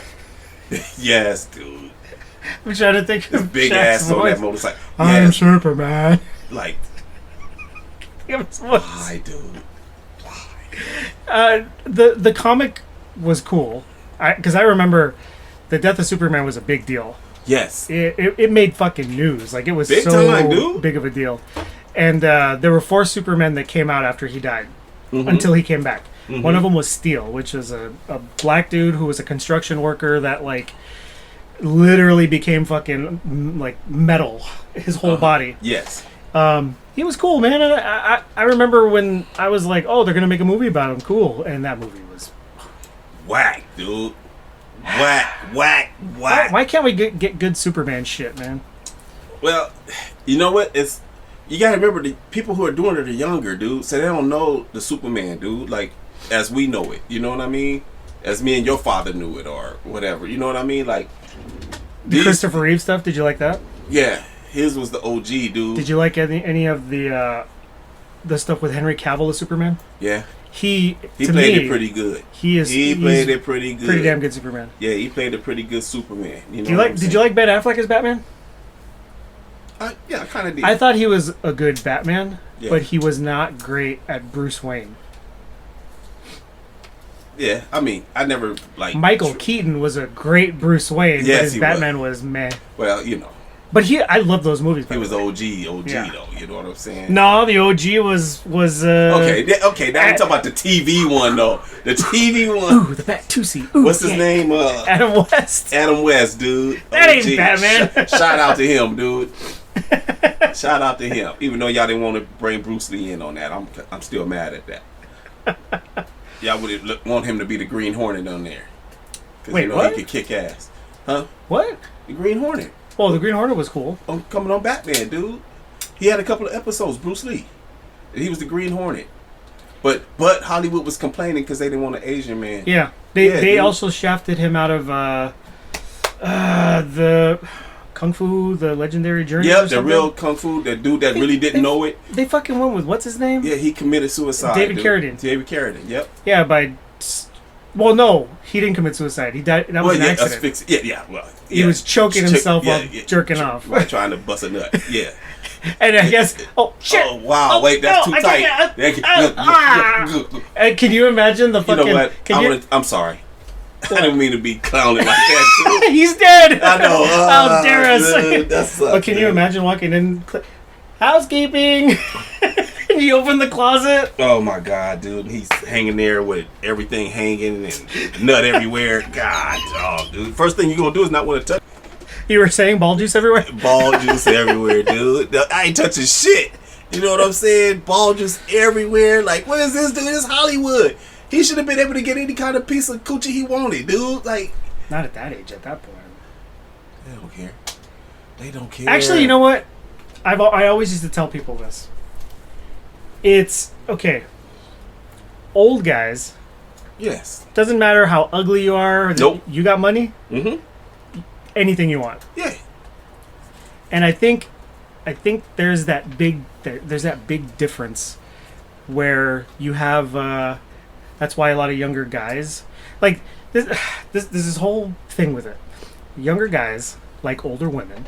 Yes, dude. I'm trying to think His of big Shaq's ass on voice. that motorcycle. I'm Yes, Superman. like, Think of his voice. why, dude? Why? The comic was cool because I remember the death of Superman was a big deal. Yes. It made fucking news. Like it was Big so time, dude. big of a deal. And there were 4 Supermen that came out after he died until he came back. One of them was Steel, which is a black dude who was a construction worker that like literally became fucking like metal his whole body. Yes. He was cool, man. I remember when I was like, oh, they're gonna make a movie about him. Cool. And that movie was Whack, dude. Whack. why can't we get good Superman shit, man? Well, you know what? You gotta remember the people who are doing it are younger, dude. So they don't know the Superman, dude. Like as we know it, you know what I mean? As me and your father knew it, or whatever. You know what I mean? Like The Christopher Reeve stuff. Did you like that? yeah, His was the OG, dude. Did you like any of the stuff with Henry Cavill as Superman? Yeah. He played it pretty good. He played it pretty good. Pretty damn good Superman. Yeah, he played a pretty good Superman. You know Did you like Ben Affleck as Batman? Yeah, I kind of did. I thought he was a good Batman, Yeah. but he was not great at Bruce Wayne. Yeah, I mean, I never like Michael Keaton was a great Bruce Wayne, Yes, but his he Batman was meh. Well, you know, But I love those movies. he was OG Yeah. though. You know what I'm saying? No, the OG was Okay. Now we talking about the TV one though. The TV one. Ooh, the Bat-Tusi. Ooh, What's his name? Adam West. Adam West, dude. That ain't OG. Batman. Shout out to him, dude. Shout out to him. Even though y'all didn't want to bring Bruce Lee in on that, I'm still mad at that. Y'all would want him to be the Green Hornet on there. Because Wait, you know what? he could kick ass. Huh? What? The Green Hornet. Oh, the Green Hornet was cool. Coming on Batman, dude. He had a couple of episodes, Bruce Lee. And he was the Green Hornet. But Hollywood was complaining because they didn't want an Asian man. Yeah. They dude. also shafted him out of the Kung Fu, the Legendary Journey. Yep, the real Kung Fu, that dude that really didn't know it. They fucking went with, what's his name? Yeah, he committed suicide. David dude. Carradine. David Carradine, yep. Yeah, well, no, he didn't commit suicide. He died. That was an accident. Well, He was choking himself while jerking off. While trying to bust a nut. Yeah. And I guess, oh shit! Oh wow! Oh, wait, that's no, too tight. Can you imagine the fucking? You know what? I'm sorry. I didn't mean to be clowning like that too. He's dead. I know. How dare us? Dude, that sucks, But can you imagine walking in, housekeeping, and you open the closet? Oh my god, dude! He's hanging there with everything hanging and nut everywhere. God, oh, dude! First thing you're gonna do is not want to touch. You were saying ball juice everywhere? Ball juice everywhere, dude. I ain't touching shit. You know what I'm saying? Ball juice everywhere. Like, what is this, dude? It's Hollywood. He should have been able to get any kind of piece of coochie he wanted, dude. Like, Not at that age. At that point, they don't care. They don't care. actually, you know what? I always used to tell people this. It's okay. Old guys. Yes. Doesn't matter how ugly you are. Nope. You got money. Mm-hmm. Anything you want. Yeah. And I think there's that big difference where you have that's why a lot of younger guys like this whole thing with it. Younger guys like older women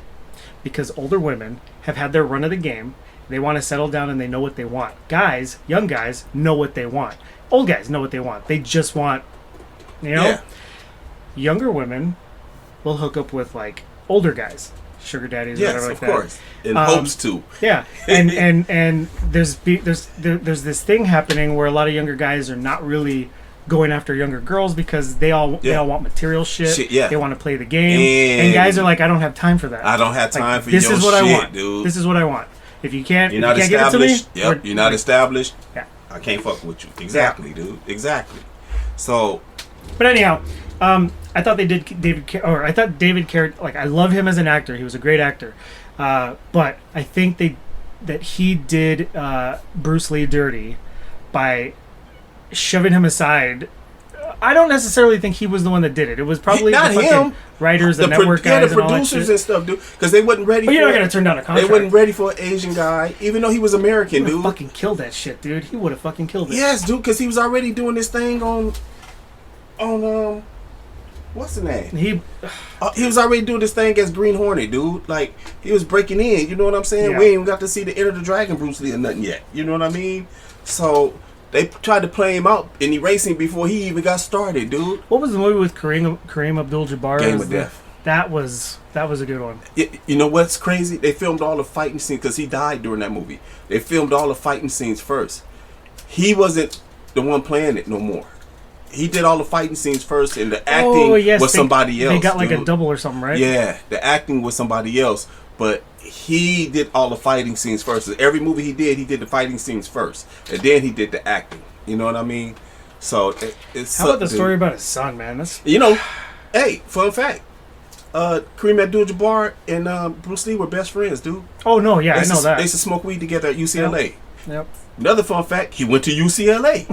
because older women have had their run of the game. They want to settle down and they know what they want. Young guys know what they want. Old guys know what they want. They just want, Yeah. Younger women will hook up with like older guys, sugar daddies, Yes, whatever like of that. course. In hopes to. Yeah, and there's this thing happening where a lot of younger guys are not really going after younger girls because they all want material shit. Yeah. They want to play the game, and guys are like, I don't have time for that. I don't have time for this your is what shit, I want, dude. This is what I want. If you can't, You're not if you can't give it established. to me, Yep. You're not established. Yeah. I can't fuck with you. Exactly, dude. Exactly. So. But anyhow, I thought they did David Carradine. Like, I love him as an actor. He was a great actor. But I think that he did Bruce Lee dirty by shoving him aside. I don't necessarily think he was the one that did it. It was probably Not the fucking him. writers, the network guys, the and all that producers shit. and stuff, dude. Because they wasn't ready. But you're not gonna turn down a contract. They wasn't ready for an Asian guy, even though he was American, He would dude. have fucking killed that shit, dude. He would have fucking killed it. Yes, dude. Because he was already doing this thing on what's the name? He He was already doing this thing as Green Hornet, dude. Like, he was breaking in. You know what I'm saying? Yeah. We ain't even got to see the Enter the Dragon Bruce Lee or nothing yet. You know what I mean? So they tried to play him out in erasing before he even got started, dude. What was the movie with Kareem Abdul-Jabbar? Game of Death. That was a good one. You know what's crazy? They filmed all the fighting scenes because he died during that movie. They filmed all the fighting scenes first. He wasn't the one playing it no more. He did all the fighting scenes first, and the acting was somebody else. They got like dude. a double or something, right? Yeah, the acting was somebody else, but he did all the fighting scenes first. Every movie he did the fighting scenes first, and then he did the acting. You know what I mean? So it's How about the story about his son, man? That's hey, fun fact. Kareem Abdul-Jabbar and Bruce Lee were best friends, dude. Oh no, yeah, I know that. They used to smoke weed together at UCLA. Yep. Another fun fact: he went to UCLA.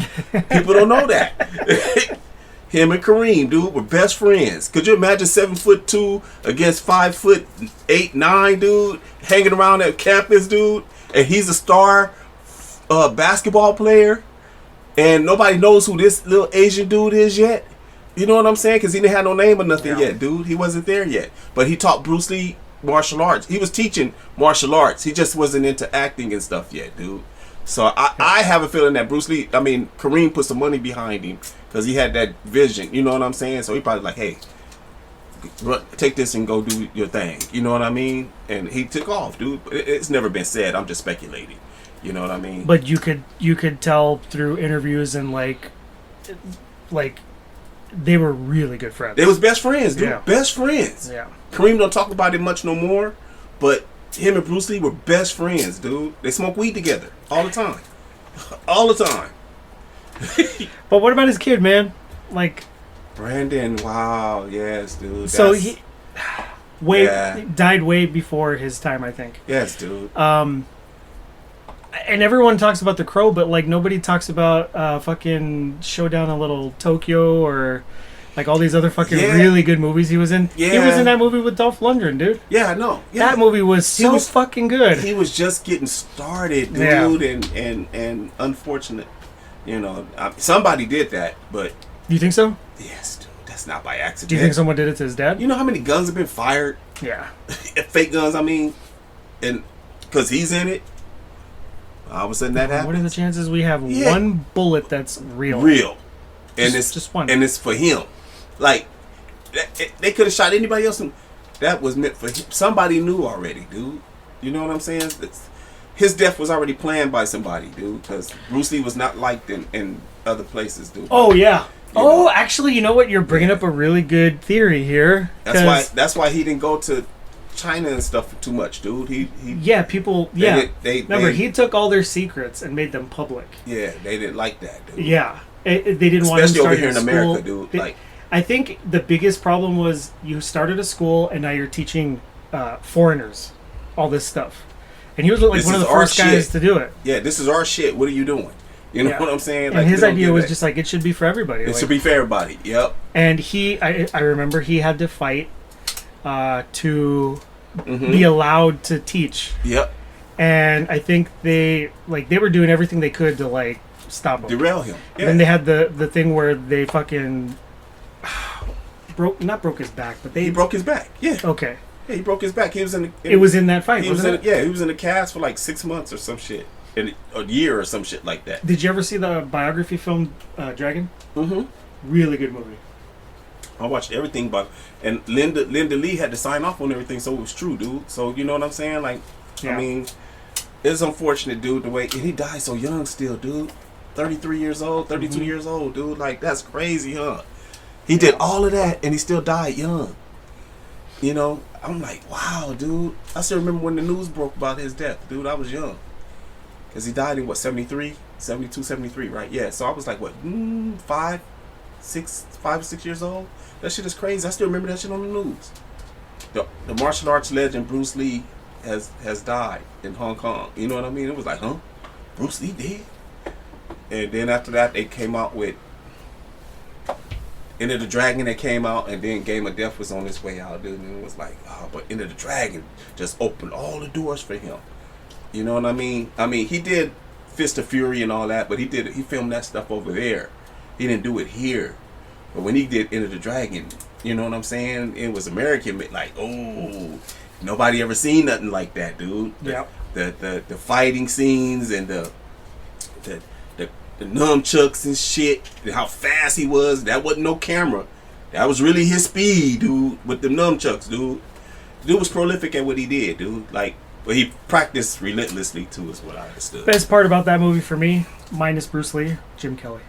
People don't know that. Him and Kareem, dude, were best friends. Could you imagine 7'2" against 5'8", 9", dude, hanging around at campus, dude, and he's a star basketball player, and nobody knows who this little Asian dude is yet. You know what I'm saying? Because he didn't have no name or nothing yet, dude. He wasn't there yet. But he taught Bruce Lee martial arts. He was teaching martial arts. He just wasn't into acting and stuff yet, dude. So I have a feeling that Kareem put some money behind him because he had that vision. You know what I'm saying? So he probably like, hey, take this and go do your thing. You know what I mean? And he took off, dude. It's never been said. I'm just speculating. You know what I mean? But you could tell through interviews and like they were really good friends. They was best friends, dude. Yeah. Best friends. Yeah. Kareem don't talk about it much no more, but him and Bruce Lee were best friends, dude. They smoke weed together all the time. All the time. But what about his kid, man? Like Brandon, wow, yes, dude. So he died way before his time, I think. Yes, dude. And everyone talks about The Crow, but like nobody talks about fucking Showdown in Little Tokyo or like all these other fucking really good movies he was in. Yeah. He was in that movie with Dolph Lundgren, dude. Yeah, I know. Yeah. That movie was so fucking good. He was just getting started, dude, and unfortunate. You know, somebody did that, but You think so? yes, dude, that's not by accident. Do you think someone did it to his dad? You know how many guns have been fired? Yeah. Fake guns, I mean, and because he's in it. All of a sudden that happens. What are the chances we have one bullet that's real? Real. And it's just one. And it's for him. Like, they could have shot anybody else. That was meant for him. Somebody knew already, dude. You know what I'm saying? His death was already planned by somebody, dude. Because Bruce Lee was not liked in other places, dude. Oh, yeah. Actually, you know what? You're bringing up a really good theory here. That's why he didn't go to China and stuff too much, dude. Remember, he took all their secrets and made them public. Yeah, they didn't like that, dude. Yeah, they didn't want him especially over here in school. America, dude. I think the biggest problem was you started a school and now you're teaching foreigners all this stuff, and he was like one of the first guys to do it. Yeah, this is our shit. What are you doing? You know what I'm saying? And his idea was just like it should be for everybody. It should be for everybody. Yep. And I remember he had to fight to be allowed to teach. Yep. And I think they were doing everything they could to like stop him, derail him. Yeah. Then they had the thing where they fucking broke his back, but he broke his back. Yeah. Okay. Yeah, he broke his back. He was in. It was in that fight. He was in the cast for like 6 months or some shit, in a year or some shit like that. Did you ever see the biography film Dragon? Mm-hmm. Really good movie. I watched everything, and Linda Lee had to sign off on everything, so it was true, dude. So you know what I'm saying? Like, I mean, it's unfortunate, dude. The way and he died so young, still, dude. 33 years old, 32 years old, dude. Like that's crazy, huh? He did all of that, and he still died young. You know, I'm like, wow, dude. I still remember when the news broke about his death, dude. I was young, cause he died in what 73, 72, 73, right? Yeah. So I was like, what, 5 or 6 years old. That shit is crazy. I still remember that shit on the news. The martial arts legend Bruce Lee has died in Hong Kong. You know what I mean? It was like, huh? Bruce Lee dead? And then after that, they came out with Enter the Dragon. That came out, and then Game of Death was on its way out, dude. And it was like, oh, but Enter the Dragon just opened all the doors for him. You know what I mean? I mean, he did Fist of Fury and all that, but he filmed that stuff over there. He didn't do it here. But when he did Enter the Dragon, you know what I'm saying? It was American, like, oh, nobody ever seen nothing like that, dude. Yeah. The fighting scenes and the nunchucks and shit, and how fast he was. That wasn't no camera. That was really his speed, dude, with the nunchucks, dude. The dude was prolific at what he did, dude. Like, but he practiced relentlessly too, is what I understood. Best part about that movie for me, minus Bruce Lee, Jim Kelly.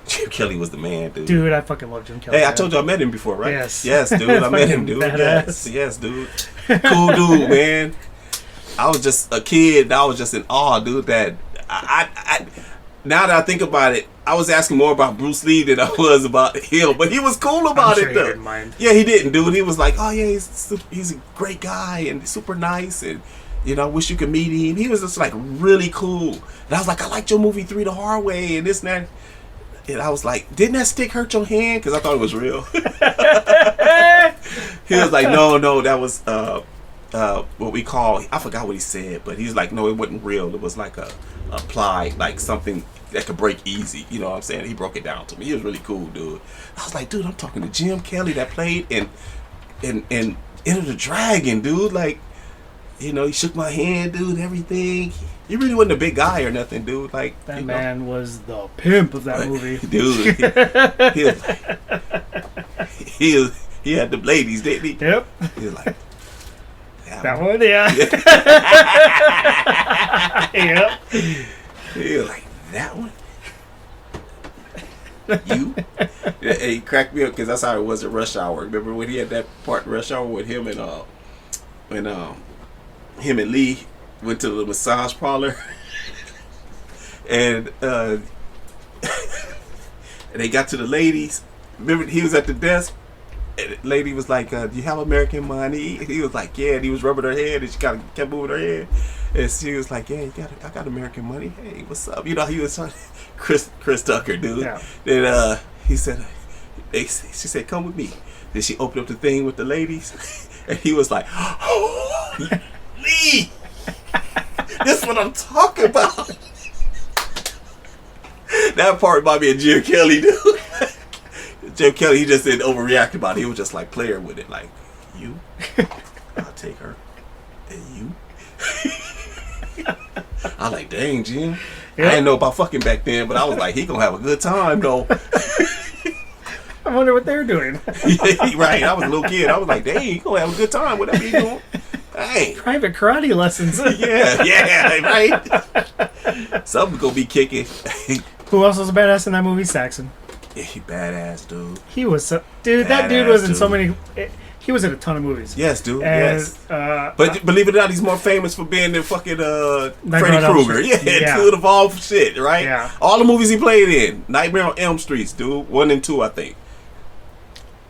Jim Kelly was the man, dude. Dude, I fucking love Jim Kelly. Hey, I told you I met him before, right? Yes. Yes, dude. I met him, dude. Yes, dude. Cool dude, man. I was just a kid. I was just in awe, dude. That I now that I think about it, I was asking more about Bruce Lee than I was about him. But he was cool about it, though. He didn't mind. Yeah, he didn't, dude. He was like, oh yeah, he's a great guy and super nice, and you know, I wish you could meet him. He was just like really cool. And I was like, I liked your movie 3 the Hard Way and this and that. And I was like, didn't that stick hurt your hand? Because I thought it was real. He was like, no, that was what we call, I forgot what he said, but he was like, no, it wasn't real. It was like a applied, like something that could break easy. You know what I'm saying? He broke it down to me. He was really cool, dude. I was like, dude, I'm talking to Jim Kelly that played in Enter the Dragon, dude. Like, you know, he shook my hand, dude, everything. He really wasn't a big guy or nothing, dude. Like, that man was the pimp of that movie. Dude, he had the ladies, didn't he? Yep. He was like, that one, yeah. Yep. He was like, that one? You? He cracked me up because that's how it was at Rush Hour. Remember when he had that part in Rush Hour with him and him and Lee went to the massage parlor and they got to the ladies. Remember he was at the desk and the lady was like, do you have American money? And he was like, yeah, and he was rubbing her head and she kind of kept moving her head and she was like, yeah, I got American money. Hey, what's up? You know, he was Chris Tucker, dude. Yeah. Then he said, she said, come with me. Then she opened up the thing with the ladies and he was like, oh, Lee, this is what I'm talking about. That part might be a Jim Kelly, dude. Jim Kelly, he just didn't overreact about it. He was just like playing with it, like, you, I'll take her, and you. I like, dang, Jim. Yep. I didn't know about fucking back then, but I was like, he gonna have a good time though. I wonder what they're doing. Right, I was a little kid. I was like, dang, he gonna have a good time. Whatever he doing. Hey. Private karate lessons. yeah, right. Something's gonna be kicking. Who else was a badass in that movie? Saxon. Yeah, he badass, dude. He was so, dude. That dude was in so many. He was in a ton of movies. Yes, dude. And, yes. But believe it or not, he's more famous for being in fucking Freddy Krueger. Yeah, Two of all shit, right? Yeah. All the movies he played in. Nightmare on Elm Street, dude. 1 and 2, I think.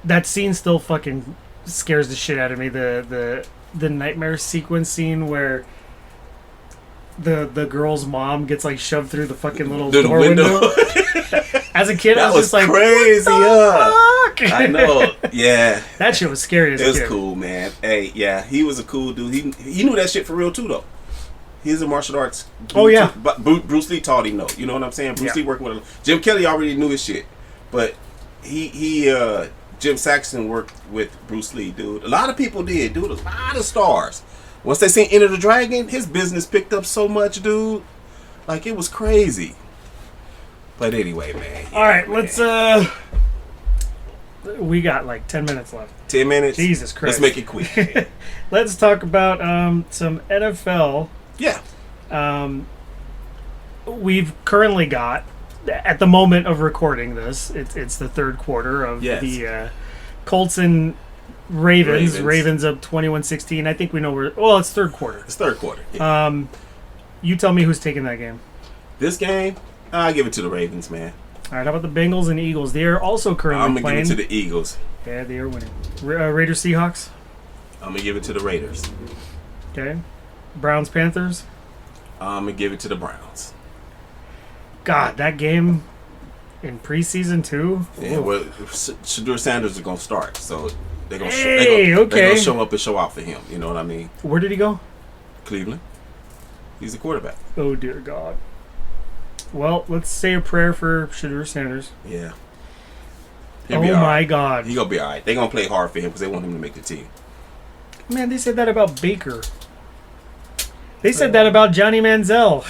That scene still fucking scares the shit out of me. The nightmare sequence scene where the girl's mom gets like shoved through the fucking little door window. As a kid, I was just like, crazy. What the fuck? I know. Yeah. That shit was scary as a kid. It was cool, man. Hey, yeah, he was a cool dude. He knew that shit for real too, though. He's a martial arts. Oh yeah. But Bruce Lee taught him, though. You know what I'm saying? Bruce Lee worked with him. Jim Kelly already knew his shit, but Jim Saxon worked with Bruce Lee, dude. A lot of people did, dude. A lot of stars. Once they seen Enter the Dragon, his business picked up so much, dude. Like, it was crazy. But anyway, man. All right, let's we got like 10 minutes left. 10 minutes? Jesus Christ. Let's make it quick. Let's talk about some NFL. Yeah. We've currently got, at the moment of recording this, it's the third quarter of the Colts and Ravens up 21-16. I think we know where. Well, it's third quarter. It's third quarter. Yeah. You tell me who's taking that game. This game, I give it to the Ravens, man. All right, how about the Bengals and Eagles? They are also currently playing. I'm gonna give it to the Eagles. Yeah, they are winning. Raiders Seahawks. I'm gonna give it to the Raiders. Okay. Browns Panthers. I'm gonna give it to the Browns. God, that game in preseason too. Yeah, well, Shadur Sanders is gonna start, so they're gonna show up and show out for him. You know what I mean? Where did he go? Cleveland. He's a quarterback. Oh dear God. Well, let's say a prayer for Shadur Sanders. Yeah. Oh my God. He's gonna be all right. They're gonna play hard for him because they want him to make the team. Man, they said that about Baker. They said that about Johnny Manziel.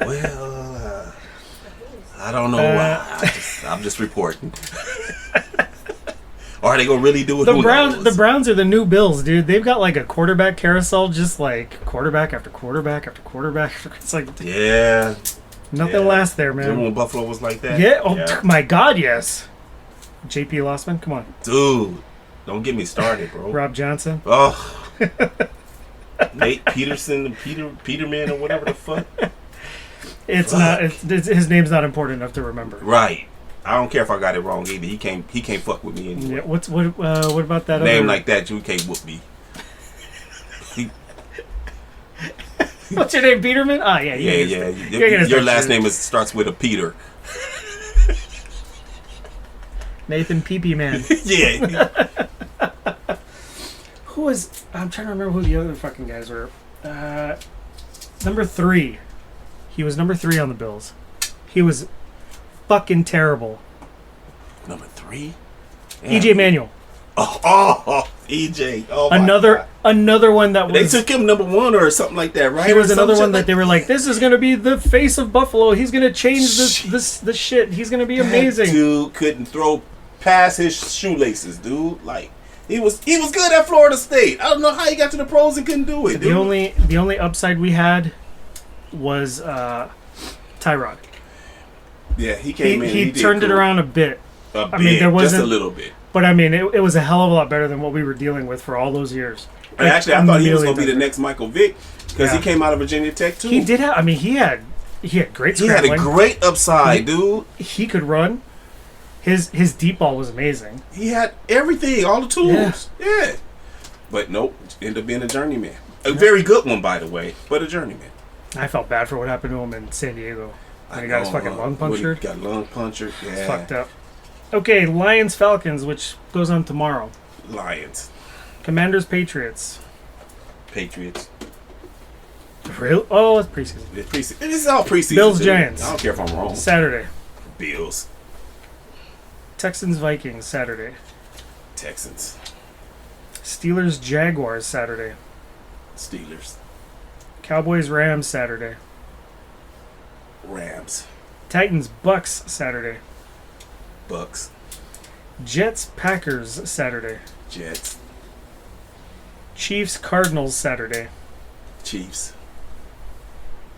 Well, I don't know why. I'm just reporting. Or are they gonna really do it? The Browns are the new Bills, dude. They've got like a quarterback carousel, just like quarterback after quarterback after quarterback. It's like nothing lasts there, man. Remember when Buffalo was like that? Yeah. Oh my God, yes. J.P. Lossman, come on, dude. Don't get me started, bro. Rob Johnson. Oh. Nate Peterson, Peterman, or whatever the fuck. It's not. His name's not important enough to remember. Right. I don't care if I got it wrong either. He can't fuck with me anyway. Yeah, what about that name like that? You can't whoop me. What's your name, Peterman? Oh, yeah. Your last name starts with a Peter. Nathan Pee-Pee Man. Yeah. Who was... I'm trying to remember who the other fucking guys were. Number 3. He was number 3 on the Bills. He was fucking terrible. Number 3? EJ Manuel. Oh, EJ. Oh, another one that was... They took him number 1 or something like that, right? He was another one that they were like, this is going to be the face of Buffalo. He's going to change this shit. He's going to be amazing. That dude couldn't throw past his shoelaces, dude. Like, he was good at Florida State. I don't know how he got to the pros and couldn't do it, dude. The only upside we had was Ty-Rant. Yeah, he came in. He turned it around a bit. I mean, there wasn't just a little bit. But I mean, it was a hell of a lot better than what we were dealing with for all those years. And actually, I thought he was going to be the next Michael Vick because he came out of Virginia Tech too. He did have. I mean, he had great scrambling. He had a great upside, dude. He could run. His deep ball was amazing. He had everything, all the tools. Yeah. But nope, ended up being a journeyman. A very good one, by the way, but a journeyman. I felt bad for what happened to him in San Diego. When he got his fucking lung punctured. Got lung punctured, yeah. It's fucked up. Okay, Lions-Falcons, which goes on tomorrow. Lions. Commanders-Patriots. Patriots. Really? Oh, it's preseason. This is all preseason. Bills-Giants. I don't care if I'm wrong. Saturday. Bills. Texans-Vikings, Saturday. Texans. Steelers-Jaguars, Saturday. Steelers. Cowboys-Rams, Saturday. Rams. Titans-Bucks, Saturday. Bucks. Jets-Packers, Saturday. Jets. Chiefs-Cardinals, Saturday. Chiefs.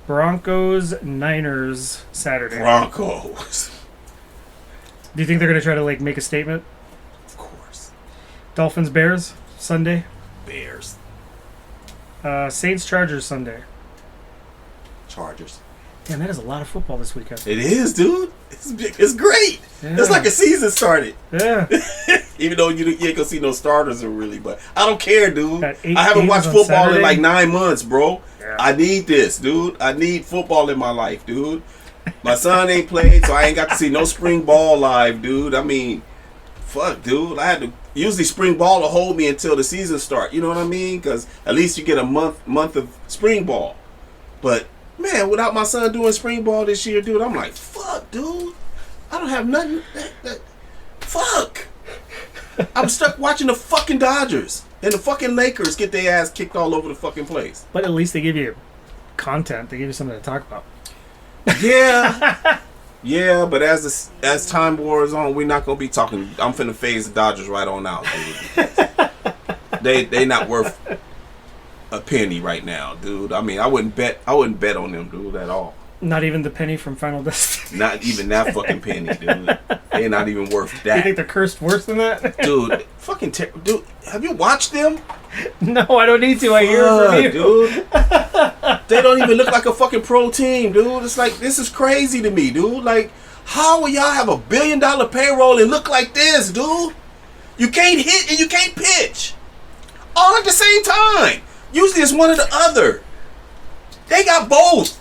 Broncos-Niners, Saturday. Broncos. Do you think they're going to try to make a statement? Of course. Dolphins-Bears, Sunday. Bears. Saints-Chargers, Sunday. Chargers. Damn, that is a lot of football this weekend. It is, dude. It's great. Yeah. It's like a season started. Yeah. Even though you ain't gonna see no starters really, but I don't care, dude. I 8 haven't watched games on football in Saturday. like 9 months, bro. Yeah. I need this, dude. I need football in my life, dude. My son ain't played, so I ain't got to see no spring ball live, dude. I mean, fuck, dude. I had to usually spring ball to hold me until the season start. You know what I mean? Because at least you get a month of spring ball. But man, without my son doing spring ball this year, dude, I'm like, fuck, dude. I don't have nothing. Fuck. I'm stuck watching the fucking Dodgers and the fucking Lakers get their ass kicked all over the fucking place. But at least they give you content. They give you something to talk about. Yeah. Yeah, but as time wears on, we're not gonna be talking. I'm finna phase the Dodgers right on out, dude. they not worth a penny right now, dude. I mean, I wouldn't bet on them, dude, at all. Not even the penny from Final Destination. Not even that fucking penny, dude. They're not even worth that. You think they're cursed worse than that? Dude, dude, have you watched them? No, I don't need to. I hear it from you. Dude. They don't even look like a fucking pro team, dude. It's like, this is crazy to me, dude. Like, how will y'all have $1 billion payroll and look like this, dude? You can't hit and you can't pitch. All at the same time. Usually it's one or the other. They got both.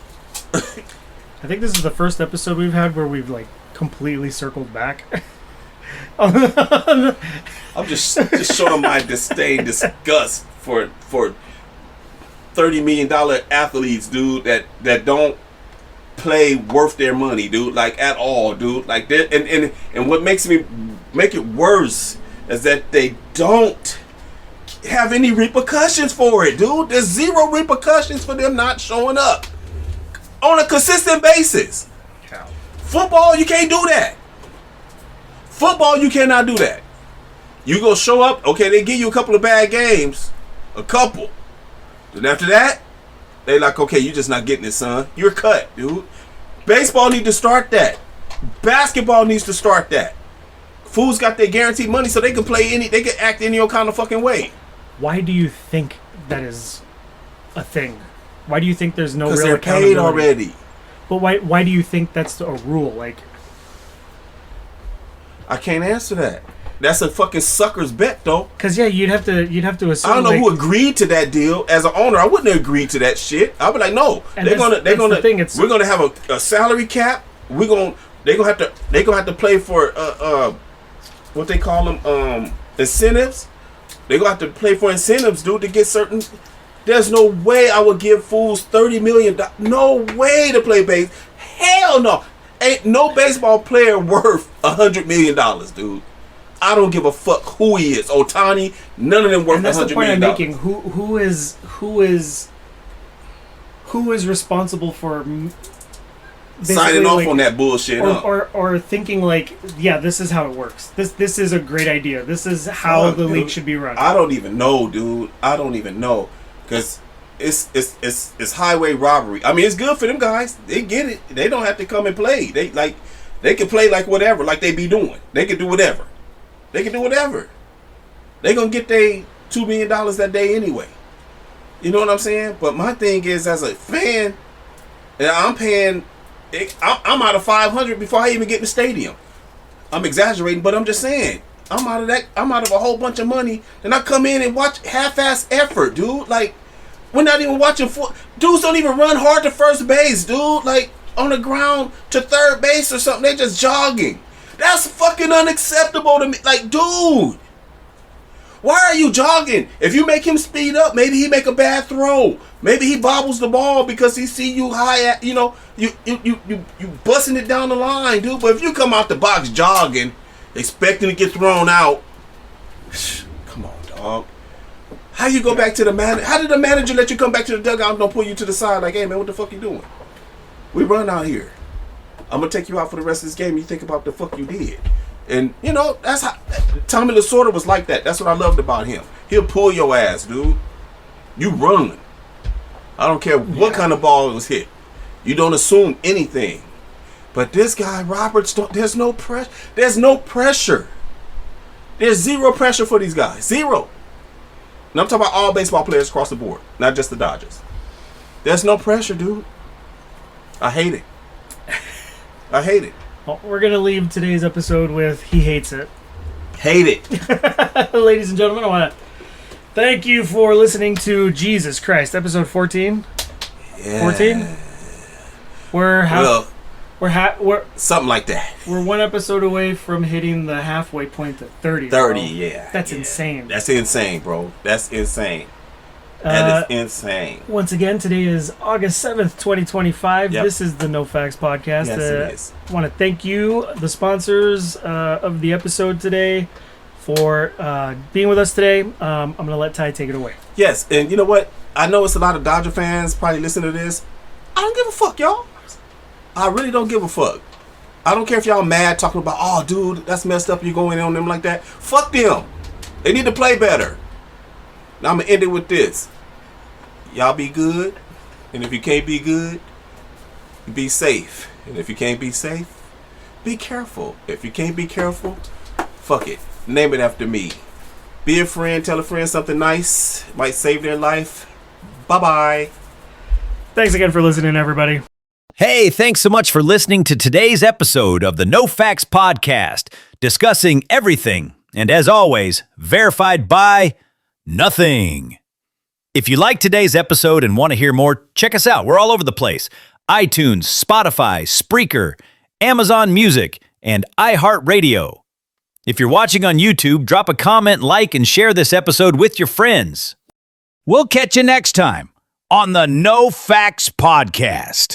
I think this is the first episode we've had where we've completely circled back. I'm just showing my disgust for $30 million athletes, dude, that don't play worth their money, dude, at all, dude. And what makes me make it worse is that they don't have any repercussions for it, dude. There's zero repercussions for them not showing up on a consistent basis. Football, you can't do that. Football, you cannot do that. You go show up, okay, they give you a couple of bad games. A couple. Then after that, they like, okay, you're just not getting it, son. You're cut, dude. Baseball need to start that. Basketball needs to start that. Fools got their guaranteed money so they can they can act any old kind of fucking way. Why do you think that is a thing? Why do you think there's no real accountability? Because they're paid already. But why do you think that's a rule? I can't answer that. That's a fucking sucker's bet, though. Because yeah, you'd have to assume. I don't know who agreed to that deal. As an owner, I wouldn't have agreed to that shit. I'd be like, no, we're gonna have a salary cap. They're gonna have to play for what they call them incentives. They're gonna have to play for incentives, dude, to get certain. There's no way I would give fools $30 million. No way to play base. Hell no. Ain't no baseball player worth $100 million, dude. I don't give a fuck who he is. Ohtani, none of them worth $100 million. And that's the point I'm making. Who is responsible for signing off on that bullshit, or thinking like, yeah, this is how it works. This is a great idea. This is how the league should be run. I don't even know, dude. I don't even know, because it's highway robbery. I mean, it's good for them guys. They get it. They don't have to come and play. They can play like whatever, like they be doing. They can do whatever. They gonna get their $2 million that day anyway. You know what I'm saying? But my thing is, as a fan, I'm paying. I'm out of $500 before I even get in the stadium. I'm exaggerating, but I'm just saying. I'm out of that. I'm out of a whole bunch of money. Then I come in and watch half-ass effort, dude. Like, we're not even watching. Dudes don't even run hard to first base, dude. Like, on the ground to third base or something. They just jogging. That's fucking unacceptable to me. Like, dude, why are you jogging? If you make him speed up, maybe he make a bad throw. Maybe he bobbles the ball because he see you high at, you busting it down the line, dude. But if you come out the box jogging, expecting to get thrown out, come on, dog. How you go back to the manager? How did the manager let you come back to the dugout and don't pull you to the side like, hey man, what the fuck you doing? We run out here. I'm gonna take you out for the rest of this game. You think about the fuck you did. And, that's how Tommy Lasorda was like that. That's what I loved about him. He'll pull your ass, dude. You run. I don't care what kind of ball was hit. You don't assume anything. But this guy, Roberts, there's no pressure. There's no pressure. There's zero pressure for these guys. Zero. And I'm talking about all baseball players across the board, not just the Dodgers. There's no pressure, dude. I hate it. I hate it. Well, we're going to leave today's episode with he hates it. Hate it. Ladies and gentlemen, I want to thank you for listening to Jesus Christ, episode 14. Yeah. 14? We're something like that. We're one episode away from hitting the halfway point to 30. 30, bro. yeah. That's insane. That's insane, bro. That's insane. That is insane. Once again, today is August 7th, 2025. Yep. This is the No Facts Podcast. Yes, it is. I want to thank you, the sponsors of the episode today, for being with us today. I'm going to let Ty take it away. Yes, and you know what? I know it's a lot of Dodger fans probably listening to this. I don't give a fuck, y'all. I really don't give a fuck. I don't care if y'all mad talking about, oh, dude, that's messed up. You going in on them like that. Fuck them. They need to play better. Now I'm going to end it with this. Y'all be good. And if you can't be good, be safe. And if you can't be safe, be careful. If you can't be careful, fuck it. Name it after me. Be a friend. Tell a friend something nice. Might save their life. Bye-bye. Thanks again for listening, everybody. Hey, thanks so much for listening to today's episode of the No Facts Podcast, discussing everything, and as always, verified by nothing. If you like today's episode and want to hear more, check us out. We're all over the place. iTunes, Spotify, Spreaker, Amazon Music, and iHeartRadio. If you're watching on YouTube, drop a comment, like, and share this episode with your friends. We'll catch you next time on the No Facts Podcast.